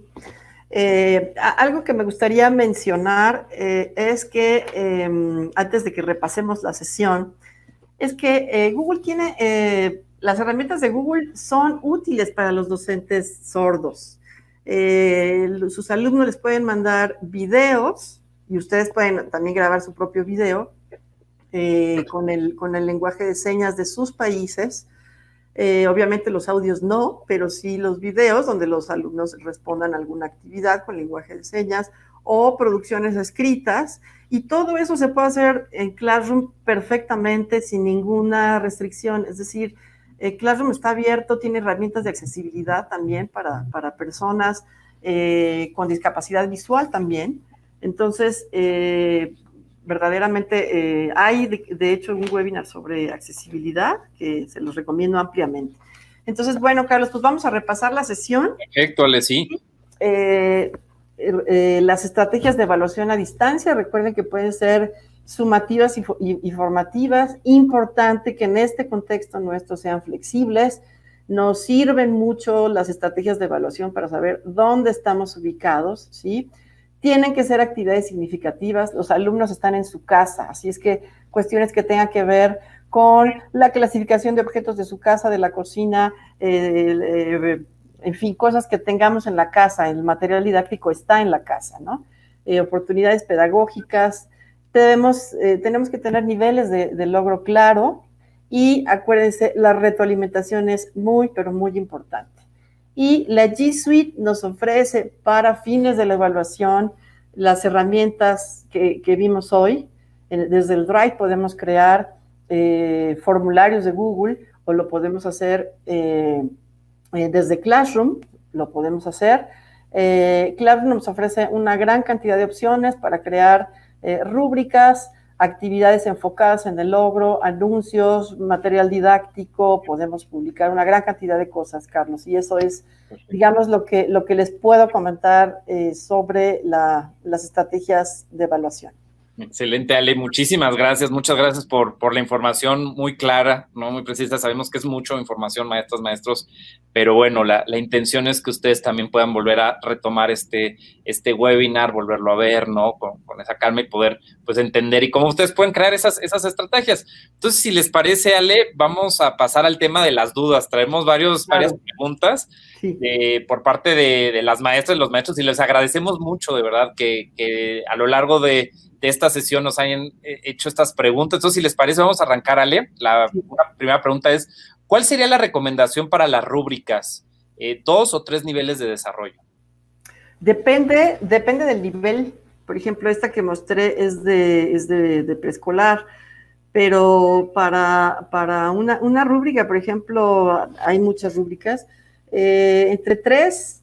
Algo que me gustaría mencionar es que antes de que repasemos la sesión, es que Google tiene, las herramientas de Google son útiles para los docentes sordos. Sus alumnos les pueden mandar videos y ustedes pueden también grabar su propio video con el lenguaje de señas de sus países. Obviamente los audios no, pero sí los videos donde los alumnos respondan a alguna actividad con lenguaje de señas o producciones escritas. Y todo eso se puede hacer en Classroom perfectamente sin ninguna restricción. Es decir, Classroom está abierto, tiene herramientas de accesibilidad también para personas con discapacidad visual también. Entonces, verdaderamente hay de hecho un webinar sobre accesibilidad que se los recomiendo ampliamente. Entonces, bueno, Carlos, pues vamos a repasar la sesión. Perfecto, Ale, sí. Las estrategias de evaluación a distancia, recuerden que pueden ser sumativas y formativas. Importante que en este contexto nuestro sean flexibles. Nos sirven mucho las estrategias de evaluación para saber dónde estamos ubicados, ¿sí? Tienen que ser actividades significativas. Los alumnos están en su casa, así es que cuestiones que tengan que ver con la clasificación de objetos de su casa, de la cocina, en fin, cosas que tengamos en la casa, el material didáctico está en la casa, ¿no? Oportunidades pedagógicas, tenemos que tener niveles de logro claro y acuérdense, la retroalimentación es muy, pero muy importante. Y la G Suite nos ofrece para fines de la evaluación las herramientas que vimos hoy. Desde el Drive podemos crear formularios de Google, o lo podemos hacer desde Classroom, lo podemos hacer. Classroom nos ofrece una gran cantidad de opciones para crear rúbricas, actividades enfocadas en el logro, anuncios, material didáctico, podemos publicar una gran cantidad de cosas, Carlos, y eso es, digamos, lo que les puedo comentar sobre las estrategias de evaluación. Excelente, Ale, muchísimas gracias, muchas gracias por la información muy clara, ¿no? Muy precisa. Sabemos que es mucha información, maestras, maestros, pero bueno, la intención es que ustedes también puedan volver a retomar este webinar, volverlo a ver, ¿no? Con esa calma y poder, pues, entender y cómo ustedes pueden crear esas estrategias. Entonces, si les parece, Ale, vamos a pasar al tema de las dudas. Traemos varias preguntas. Sí. Por parte de las maestras y los maestros, y les agradecemos mucho, de verdad, que a lo largo de esta sesión nos hayan hecho estas preguntas. Entonces, si les parece, vamos a arrancar, Ale. La primera pregunta es, ¿cuál sería la recomendación para las rúbricas? ¿2 o 3 niveles de desarrollo? Depende del nivel. Por ejemplo, esta que mostré es de preescolar, pero para una rúbrica, por ejemplo, hay muchas rúbricas, entre 3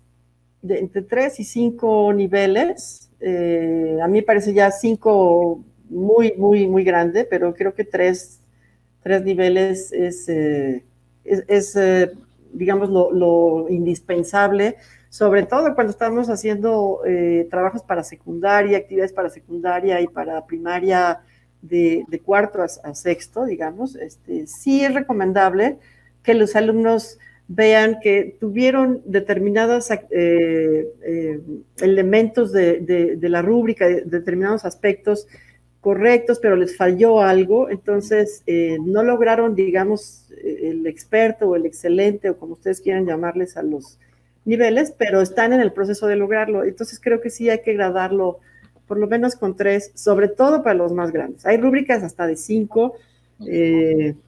y 5 niveles. A mí me parece ya 5 muy grande, pero creo que 3 niveles es digamos, lo indispensable, sobre todo cuando estamos haciendo trabajos para secundaria, actividades para secundaria y para primaria de cuarto a sexto, digamos. Sí es recomendable que los alumnos vean que tuvieron determinados elementos de la rúbrica, determinados aspectos correctos, pero les falló algo, entonces no lograron, digamos, el experto o el excelente, o como ustedes quieran llamarles a los niveles, pero están en el proceso de lograrlo. Entonces creo que sí hay que gradarlo por lo menos con 3, sobre todo para los más grandes. Hay rúbricas hasta de 5,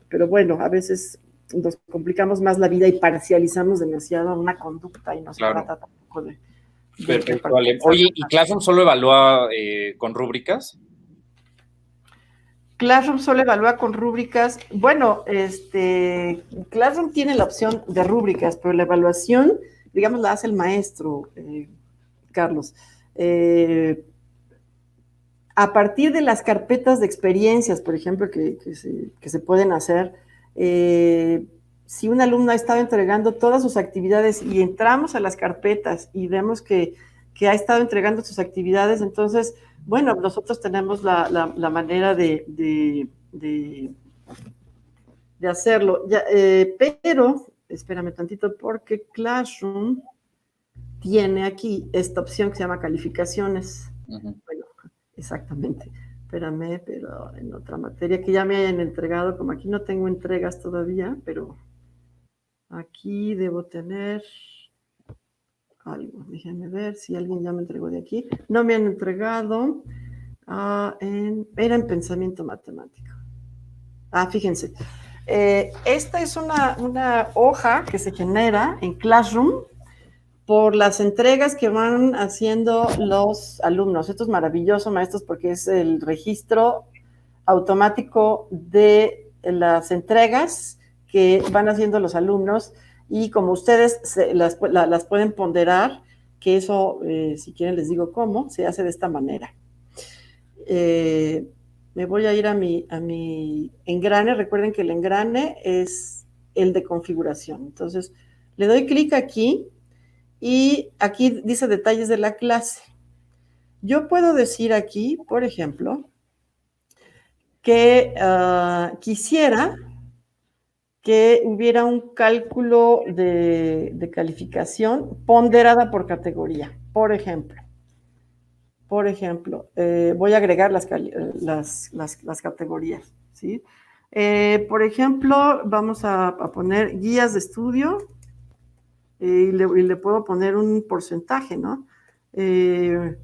pero bueno, a veces nos complicamos más la vida y parcializamos demasiado una conducta y no se trata tampoco de perfecto, vale. Oye, ¿y Classroom solo evalúa con rúbricas? Classroom solo evalúa con rúbricas. Bueno, Classroom tiene la opción de rúbricas, pero la evaluación, digamos, la hace el maestro, Carlos. A partir de las carpetas de experiencias, por ejemplo, que se pueden hacer, si un alumno ha estado entregando todas sus actividades y entramos a las carpetas y vemos que ha estado entregando sus actividades, entonces, bueno, nosotros tenemos la manera de hacerlo. Ya, pero, espérame tantito, porque Classroom tiene aquí esta opción que se llama calificaciones. Bueno, exactamente. Espérame, pero en otra materia que ya me hayan entregado, como aquí no tengo entregas todavía, pero aquí debo tener algo. Déjenme ver si alguien ya me entregó de aquí. No me han entregado. Era en pensamiento matemático. Fíjense. Esta es una hoja que se genera en Classroom por las entregas que van haciendo los alumnos. Esto es maravilloso, maestros, porque es el registro automático de las entregas que van haciendo los alumnos, y como ustedes las pueden ponderar, que eso, si quieren les digo cómo, se hace de esta manera. Me voy a ir a mi engrane. Recuerden que el engrane es el de configuración. Entonces, le doy clic aquí, y aquí dice detalles de la clase. Yo puedo decir aquí, por ejemplo, que quisiera que hubiera un cálculo de calificación ponderada por categoría. Por ejemplo, voy a agregar las categorías, ¿sí? Por ejemplo, vamos a poner guías de estudio, y le puedo poner un porcentaje, ¿no?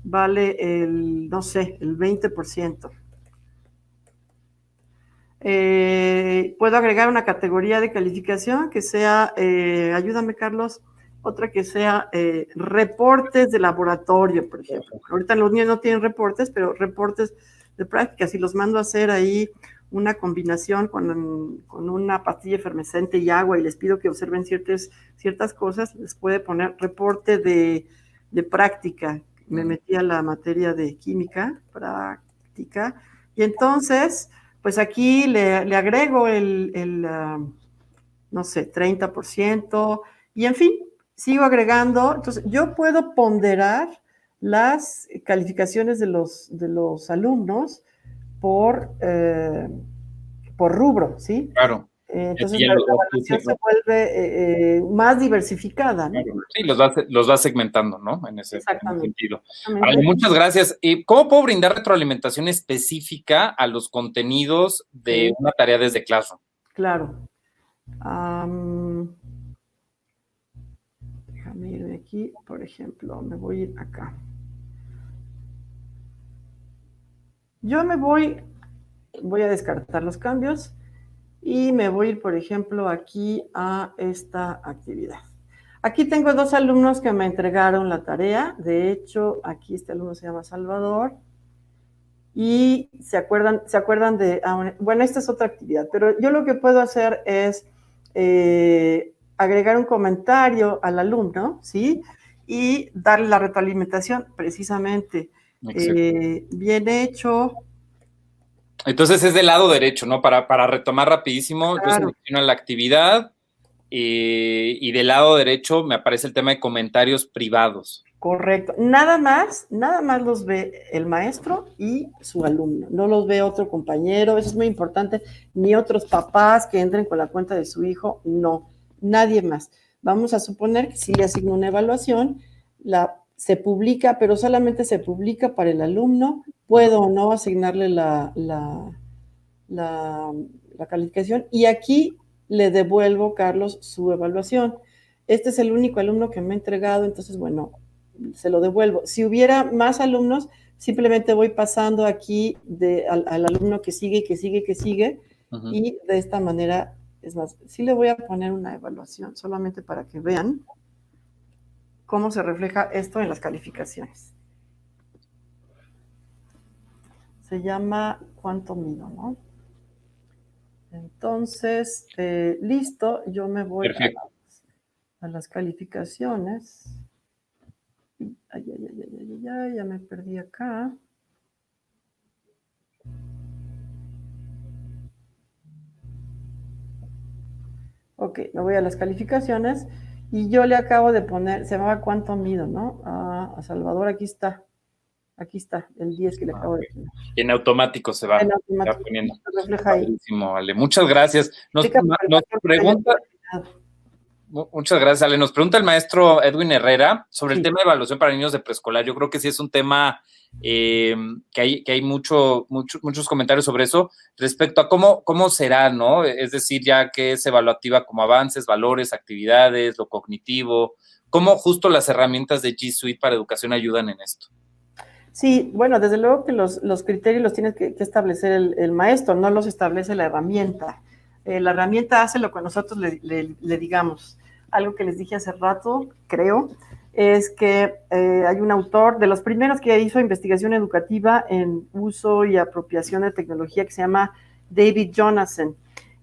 Vale no sé, el 20%. Puedo agregar una categoría de calificación que sea, ayúdame, Carlos, otra que sea reportes de laboratorio, por ejemplo. Ahorita los niños no tienen reportes, pero reportes de práctica. Si los mando a hacer ahí una combinación con una pastilla efervescente y agua y les pido que observen ciertas cosas, les puede poner reporte de práctica. Me metí a la materia de química, práctica, y entonces, pues aquí le agrego no sé, 30%, y en fin, sigo agregando. Entonces, yo puedo ponderar las calificaciones de los alumnos por rubro, ¿sí? Claro. Entonces, la evaluación se vuelve más diversificada, ¿no? Claro. Sí, los vas segmentando, ¿no? En ese sentido. Exactamente. Muchas gracias. ¿Cómo puedo brindar retroalimentación específica a los contenidos de una tarea desde Classroom? Claro. Déjame irme aquí, por ejemplo, me voy a ir acá. Yo voy a descartar los cambios y me voy a ir, por ejemplo, aquí a esta actividad. Aquí tengo 2 alumnos que me entregaron la tarea. De hecho, aquí este alumno se llama Salvador. Y se acuerdan de, bueno, esta es otra actividad, pero yo lo que puedo hacer es agregar un comentario al alumno, ¿sí? Y darle la retroalimentación, precisamente. Bien hecho. Entonces es del lado derecho, ¿no? Para retomar rapidísimo, Claro. Yo selecciono la actividad y del lado derecho me aparece el tema de comentarios privados. Correcto. Nada más los ve el maestro y su alumno. No los ve otro compañero, eso es muy importante, ni otros papás que entren con la cuenta de su hijo, no, nadie más. Vamos a suponer que si le asigno una evaluación, se publica, pero solamente se publica para el alumno. Puedo o no asignarle la calificación, y aquí le devuelvo, Carlos, su evaluación. Este es el único alumno que me ha entregado, entonces, bueno, se lo devuelvo. Si hubiera más alumnos, simplemente voy pasando aquí al alumno que sigue, y de esta manera, es más, sí le voy a poner una evaluación, solamente para que vean cómo se refleja esto en las calificaciones. Se llama ¿cuánto mido, no? Entonces, listo, yo me voy a las calificaciones. Ya me perdí acá. Ok, me voy a las calificaciones y yo le acabo de poner, se llamaba ¿cuánto mido, no? A Salvador, aquí está, el 10 que le acabo de poner. En automático se va, En automático, va poniendo. se refleja ahí. Ale. Muchas gracias. Nos pregunta... Muchas gracias, Ale. Nos pregunta el maestro Edwin Herrera sobre el tema de evaluación para niños de preescolar. Yo creo que sí es un tema que hay muchos comentarios sobre eso respecto a cómo será, ¿no? Es decir, ya que es evaluativa como avances, valores, actividades, lo cognitivo, cómo justo las herramientas de G Suite para educación ayudan en esto. Sí, bueno, desde luego que los criterios los tiene que establecer el maestro, no los establece la herramienta. La herramienta hace lo que nosotros le digamos. Algo que les dije hace rato, creo, es que hay un autor de los primeros que hizo investigación educativa en uso y apropiación de tecnología que se llama David Jonasson,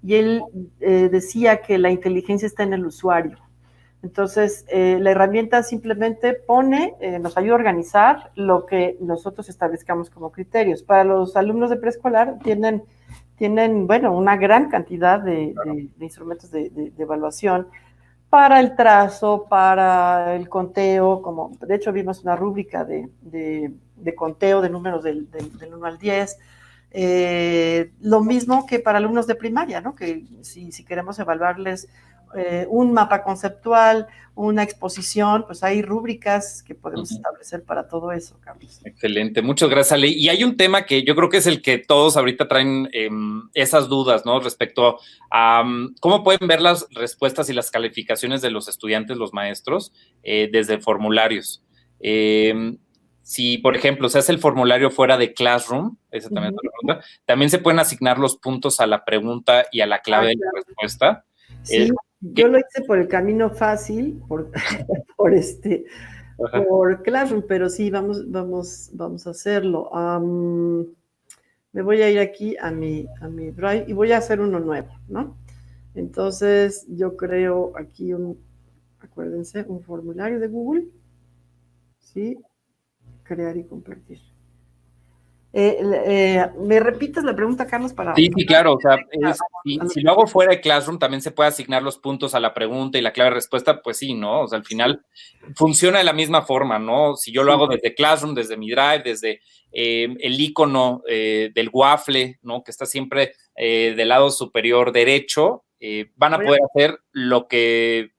y él decía que la inteligencia está en el usuario. Entonces, la herramienta simplemente nos ayuda a organizar lo que nosotros establezcamos como criterios. Para los alumnos de preescolar tienen bueno, una gran cantidad de instrumentos de evaluación para el trazo, para el conteo, como de hecho vimos una rúbrica de conteo de números del 1 al 10. Lo mismo que para alumnos de primaria, ¿no? Que si queremos evaluarles un mapa conceptual, una exposición, pues hay rúbricas que podemos establecer para todo eso, Carlos. Excelente, muchas gracias, Ale. Y hay un tema que yo creo que es el que todos ahorita traen esas dudas, ¿no? Respecto a cómo pueden ver las respuestas y las calificaciones de los estudiantes, los maestros, desde formularios. Si, por ejemplo, se hace el formulario fuera de Classroom, esa también es otra pregunta, también se pueden asignar los puntos a la pregunta y a la clave de la respuesta. Sí. Yo lo hice por el camino fácil, por por Classroom, pero sí, vamos a hacerlo. Me voy a ir aquí a mi Drive y voy a hacer uno nuevo, ¿no? Entonces, yo creo aquí acuérdense, un formulario de Google, ¿sí? Crear y compartir. ¿Me repites la pregunta, Carlos? Sí, sí, claro. O sea, si lo hago fuera de Classroom, también se puede asignar los puntos a la pregunta y la clave de respuesta, pues sí, ¿no? O sea, al final funciona de la misma forma, ¿no? Si yo lo hago desde Classroom, desde mi Drive, desde el icono del waffle, ¿no? Que está siempre del lado superior derecho, van a poder hacer lo que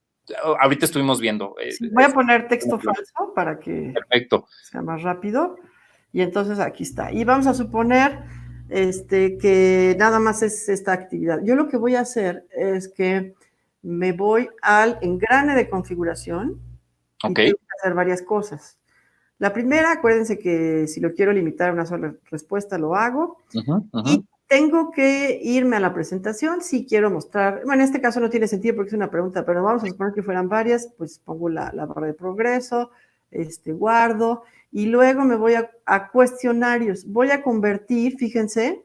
ahorita estuvimos viendo. Voy a poner texto falso para que perfecto. sea más rápido. Y entonces aquí está. Y vamos a suponer que nada más es esta actividad. Yo lo que voy a hacer es que me voy al engrane de configuración y tengo que hacer varias cosas. La primera, acuérdense que si lo quiero limitar a una sola respuesta, lo hago. Y tengo que irme a la presentación si quiero mostrar, bueno, en este caso no tiene sentido porque es una pregunta, pero vamos a suponer que fueran varias, pues pongo la barra de progreso, guardo, y luego me voy a cuestionarios. Voy a convertir, fíjense,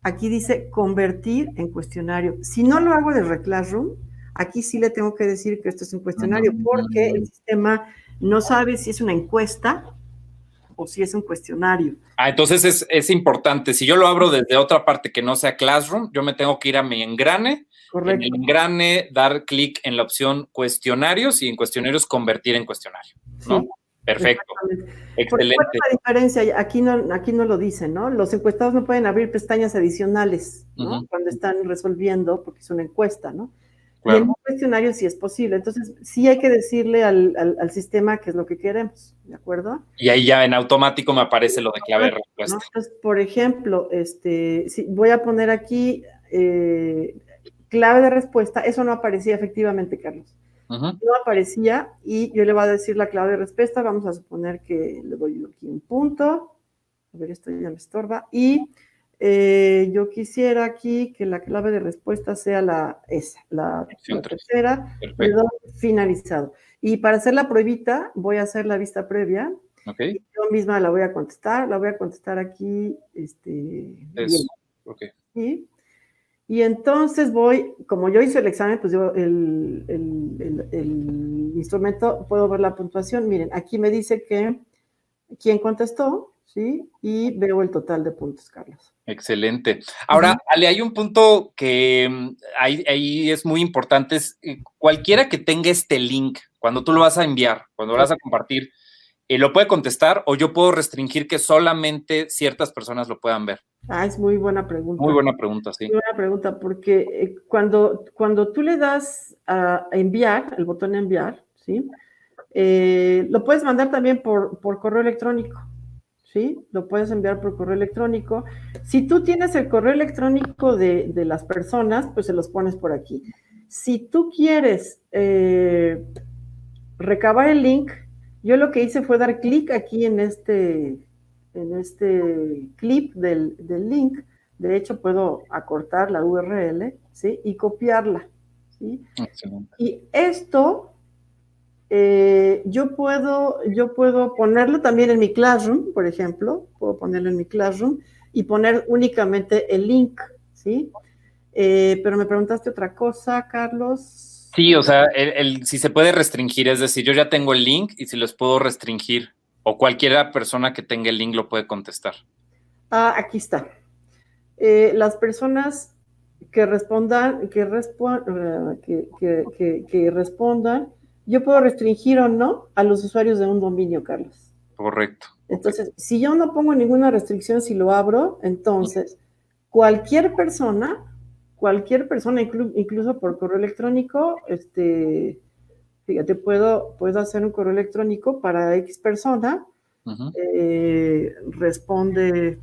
aquí dice convertir en cuestionario. Si no lo hago desde Classroom, aquí sí le tengo que decir que esto es un cuestionario, porque el sistema no sabe si es una encuesta o si es un cuestionario. Entonces es importante. Si yo lo abro desde otra parte que no sea Classroom, yo me tengo que ir a mi engrane. Correcto. En el engrane, dar clic en la opción cuestionarios y en cuestionarios convertir en cuestionario, ¿no? Sí, perfecto. Excelente. ¿Cuál es la diferencia? Aquí no lo dicen, ¿no? Los encuestados no pueden abrir pestañas adicionales, ¿no? Cuando están resolviendo, porque es una encuesta, ¿no? Claro. Y en un cuestionario sí es posible. Entonces, sí hay que decirle al sistema qué es lo que queremos, ¿de acuerdo? Y ahí ya en automático me aparece lo de clave de respuesta. ¿No? Entonces, por ejemplo, voy a poner aquí clave de respuesta. Eso no aparecía efectivamente, Carlos. No aparecía y yo le voy a decir la clave de respuesta. Vamos a suponer que le doy aquí un punto. A ver, esto ya me estorba. Y yo quisiera aquí que la clave de respuesta sea la tercera. Le doy finalizado. Y para hacer la pruebita, voy a hacer la vista previa. Okay. Y yo misma la voy a contestar aquí. Bien. Okay. ¿Sí? Y entonces como yo hice el examen, pues yo el instrumento, puedo ver la puntuación. Miren, aquí me dice quién contestó, ¿sí? Y veo el total de puntos, Carlos. Excelente. Ahora, Ale, hay un punto que ahí es muy importante, es cualquiera que tenga este link, cuando tú lo vas a enviar, cuando lo vas a compartir, ¿lo puede contestar o yo puedo restringir que solamente ciertas personas lo puedan ver? Es muy buena pregunta. Muy buena pregunta, sí. Muy buena pregunta, porque cuando tú le das a enviar, el botón enviar, ¿sí? Lo puedes mandar también por correo electrónico, ¿sí? Lo puedes enviar por correo electrónico. Si tú tienes el correo electrónico de las personas, pues se los pones por aquí. Si tú quieres recabar el link, yo lo que hice fue dar clic aquí en este clip del link. De hecho, puedo acortar la URL, ¿sí? Y copiarla, ¿sí? Excelente. Y esto yo puedo ponerlo también en mi Classroom, por ejemplo. Puedo ponerlo en mi Classroom y poner únicamente el link, ¿sí? Pero me preguntaste otra cosa, Carlos. Sí, o sea, si se puede restringir, es decir, yo ya tengo el link y si los puedo restringir o cualquier persona que tenga el link lo puede contestar. Aquí está. Las personas que respondan, yo puedo restringir o no a los usuarios de un dominio, Carlos. Correcto. Entonces, si yo no pongo ninguna restricción, si lo abro, entonces cualquier persona, incluso por correo electrónico, fíjate, puedo hacer un correo electrónico para X persona, responde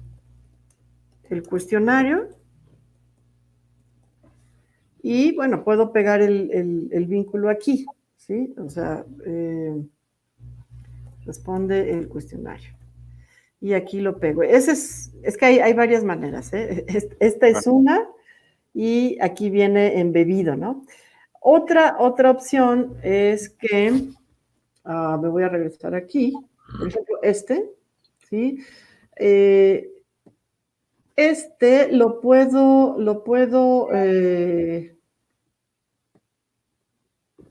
el cuestionario y, bueno, puedo pegar el vínculo aquí, ¿sí? O sea, responde el cuestionario. Y aquí lo pego. Es que hay varias maneras, ¿eh? Esta es una y aquí viene embebido, ¿no? Otra opción es que, me voy a regresar aquí, por ejemplo, ¿sí? Lo puedo,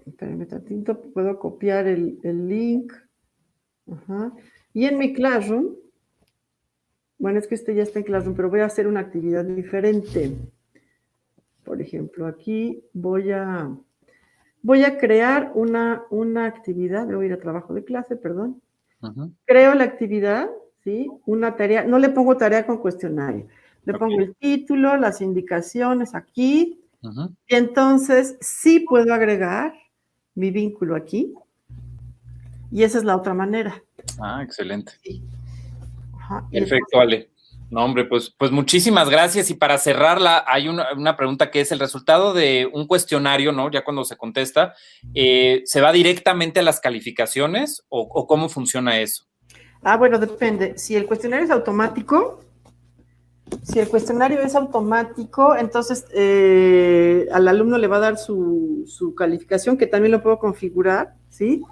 espérenme tantito, puedo copiar el link. Ajá. Y en mi Classroom, bueno, es que ya está en Classroom, pero voy a hacer una actividad diferente. Por ejemplo, aquí voy a crear una actividad, voy a ir a trabajo de clase, perdón. Creo la actividad, ¿sí? Una tarea, no le pongo tarea con cuestionario, le pongo el título, las indicaciones aquí, y entonces sí puedo agregar mi vínculo aquí, y esa es la otra manera. Excelente. Sí. Perfecto, Ale. No, hombre, pues muchísimas gracias. Y para cerrarla, hay una pregunta que es el resultado de un cuestionario, ¿no? Ya cuando se contesta, ¿se va directamente a las calificaciones o cómo funciona eso? Bueno, depende. Si el cuestionario es automático, entonces al alumno le va a dar su calificación, que también lo puedo configurar, ¿sí?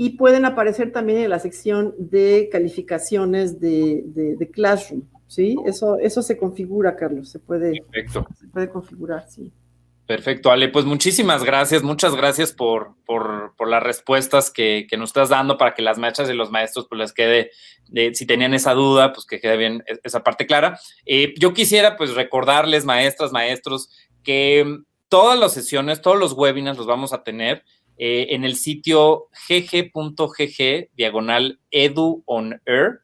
Y pueden aparecer también en la sección de calificaciones de Classroom, ¿sí? Eso se configura, Carlos, se puede configurar, sí. Perfecto, Ale, pues muchísimas gracias, muchas gracias por las respuestas que nos estás dando para que las maestras y los maestros pues les quede, si tenían esa duda, pues que quede bien esa parte clara. Yo quisiera pues recordarles, maestras, maestros, que todas las sesiones, todos los webinars los vamos a tener en el sitio gg.gg/edu-on-air.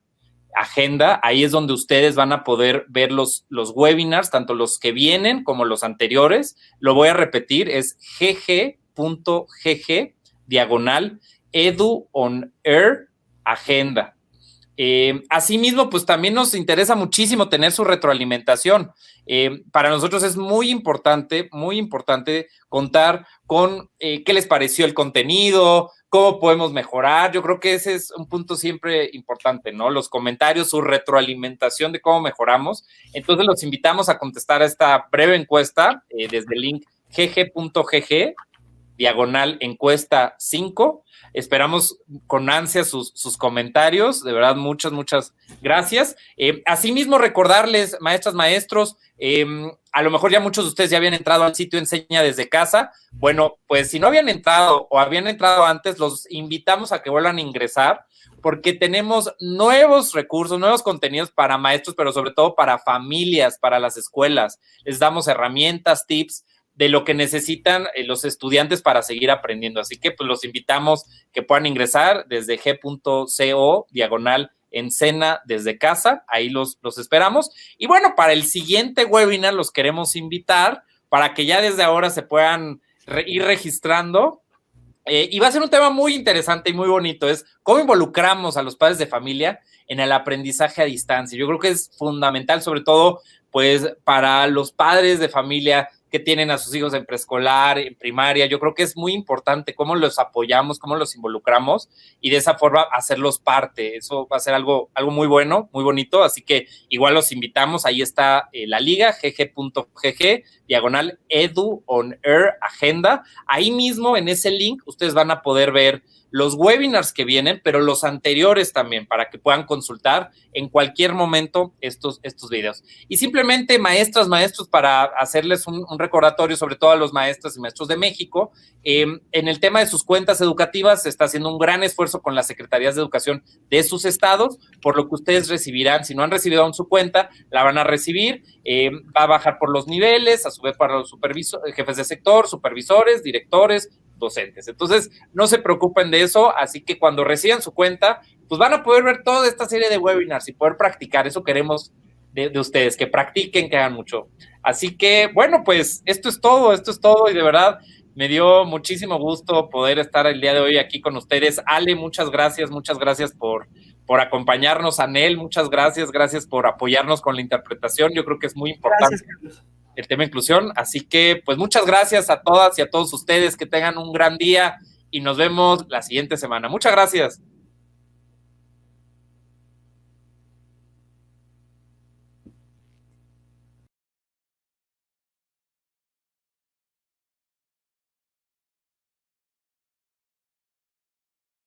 Agenda, ahí es donde ustedes van a poder ver los webinars, tanto los que vienen como los anteriores. Lo voy a repetir, es gg.gg/edu-on-air agenda. Asimismo, pues también nos interesa muchísimo tener su retroalimentación. Para nosotros es muy importante contar con qué les pareció el contenido, cómo podemos mejorar. Yo creo que ese es un punto siempre importante, ¿no? Los comentarios, su retroalimentación de cómo mejoramos. Entonces los invitamos a contestar a esta breve encuesta desde el link gg.gg/encuesta 5. Esperamos con ansia sus comentarios. De verdad, muchas gracias. Asimismo, recordarles, maestras, maestros, a lo mejor ya muchos de ustedes ya habían entrado al sitio Enseña desde Casa. Bueno, pues si no habían entrado o habían entrado antes, los invitamos a que vuelvan a ingresar porque tenemos nuevos recursos, nuevos contenidos para maestros, pero sobre todo para familias, para las escuelas. Les damos herramientas, tips de lo que necesitan los estudiantes para seguir aprendiendo. Así que pues los invitamos que puedan ingresar desde g.co/Encena desde casa, ahí los esperamos. Y bueno, para el siguiente webinar los queremos invitar para que ya desde ahora se puedan ir registrando. Y va a ser un tema muy interesante y muy bonito, es cómo involucramos a los padres de familia en el aprendizaje a distancia. Yo creo que es fundamental, sobre todo, pues, para los padres de familia que tienen a sus hijos en preescolar, en primaria. Yo creo que es muy importante cómo los apoyamos, cómo los involucramos y de esa forma hacerlos parte. Eso va a ser algo muy bueno, muy bonito. Así que igual los invitamos. Ahí está la liga, gg.gg/edu-on-air agenda. Ahí mismo en ese link ustedes van a poder ver los webinars que vienen, pero los anteriores también, para que puedan consultar en cualquier momento estos videos. Y simplemente, maestras, maestros, para hacerles un recordatorio, sobre todo a los maestras y maestros de México, en el tema de sus cuentas educativas se está haciendo un gran esfuerzo con las secretarías de educación de sus estados, por lo que ustedes recibirán, si no han recibido aún su cuenta, la van a recibir, va a bajar por los niveles, a su vez para los jefes de sector, supervisores, directores, docentes. Entonces, no se preocupen de eso, así que cuando reciban su cuenta, pues van a poder ver toda esta serie de webinars y poder practicar. Eso queremos de ustedes, que practiquen, que hagan mucho. Así que, bueno, pues esto es todo y de verdad me dio muchísimo gusto poder estar el día de hoy aquí con ustedes. Ale, muchas gracias por acompañarnos. Anel, muchas gracias por apoyarnos con la interpretación. Yo creo que es muy importante. Gracias, el tema inclusión, así que pues muchas gracias a todas y a todos ustedes, que tengan un gran día y nos vemos la siguiente semana. Muchas gracias.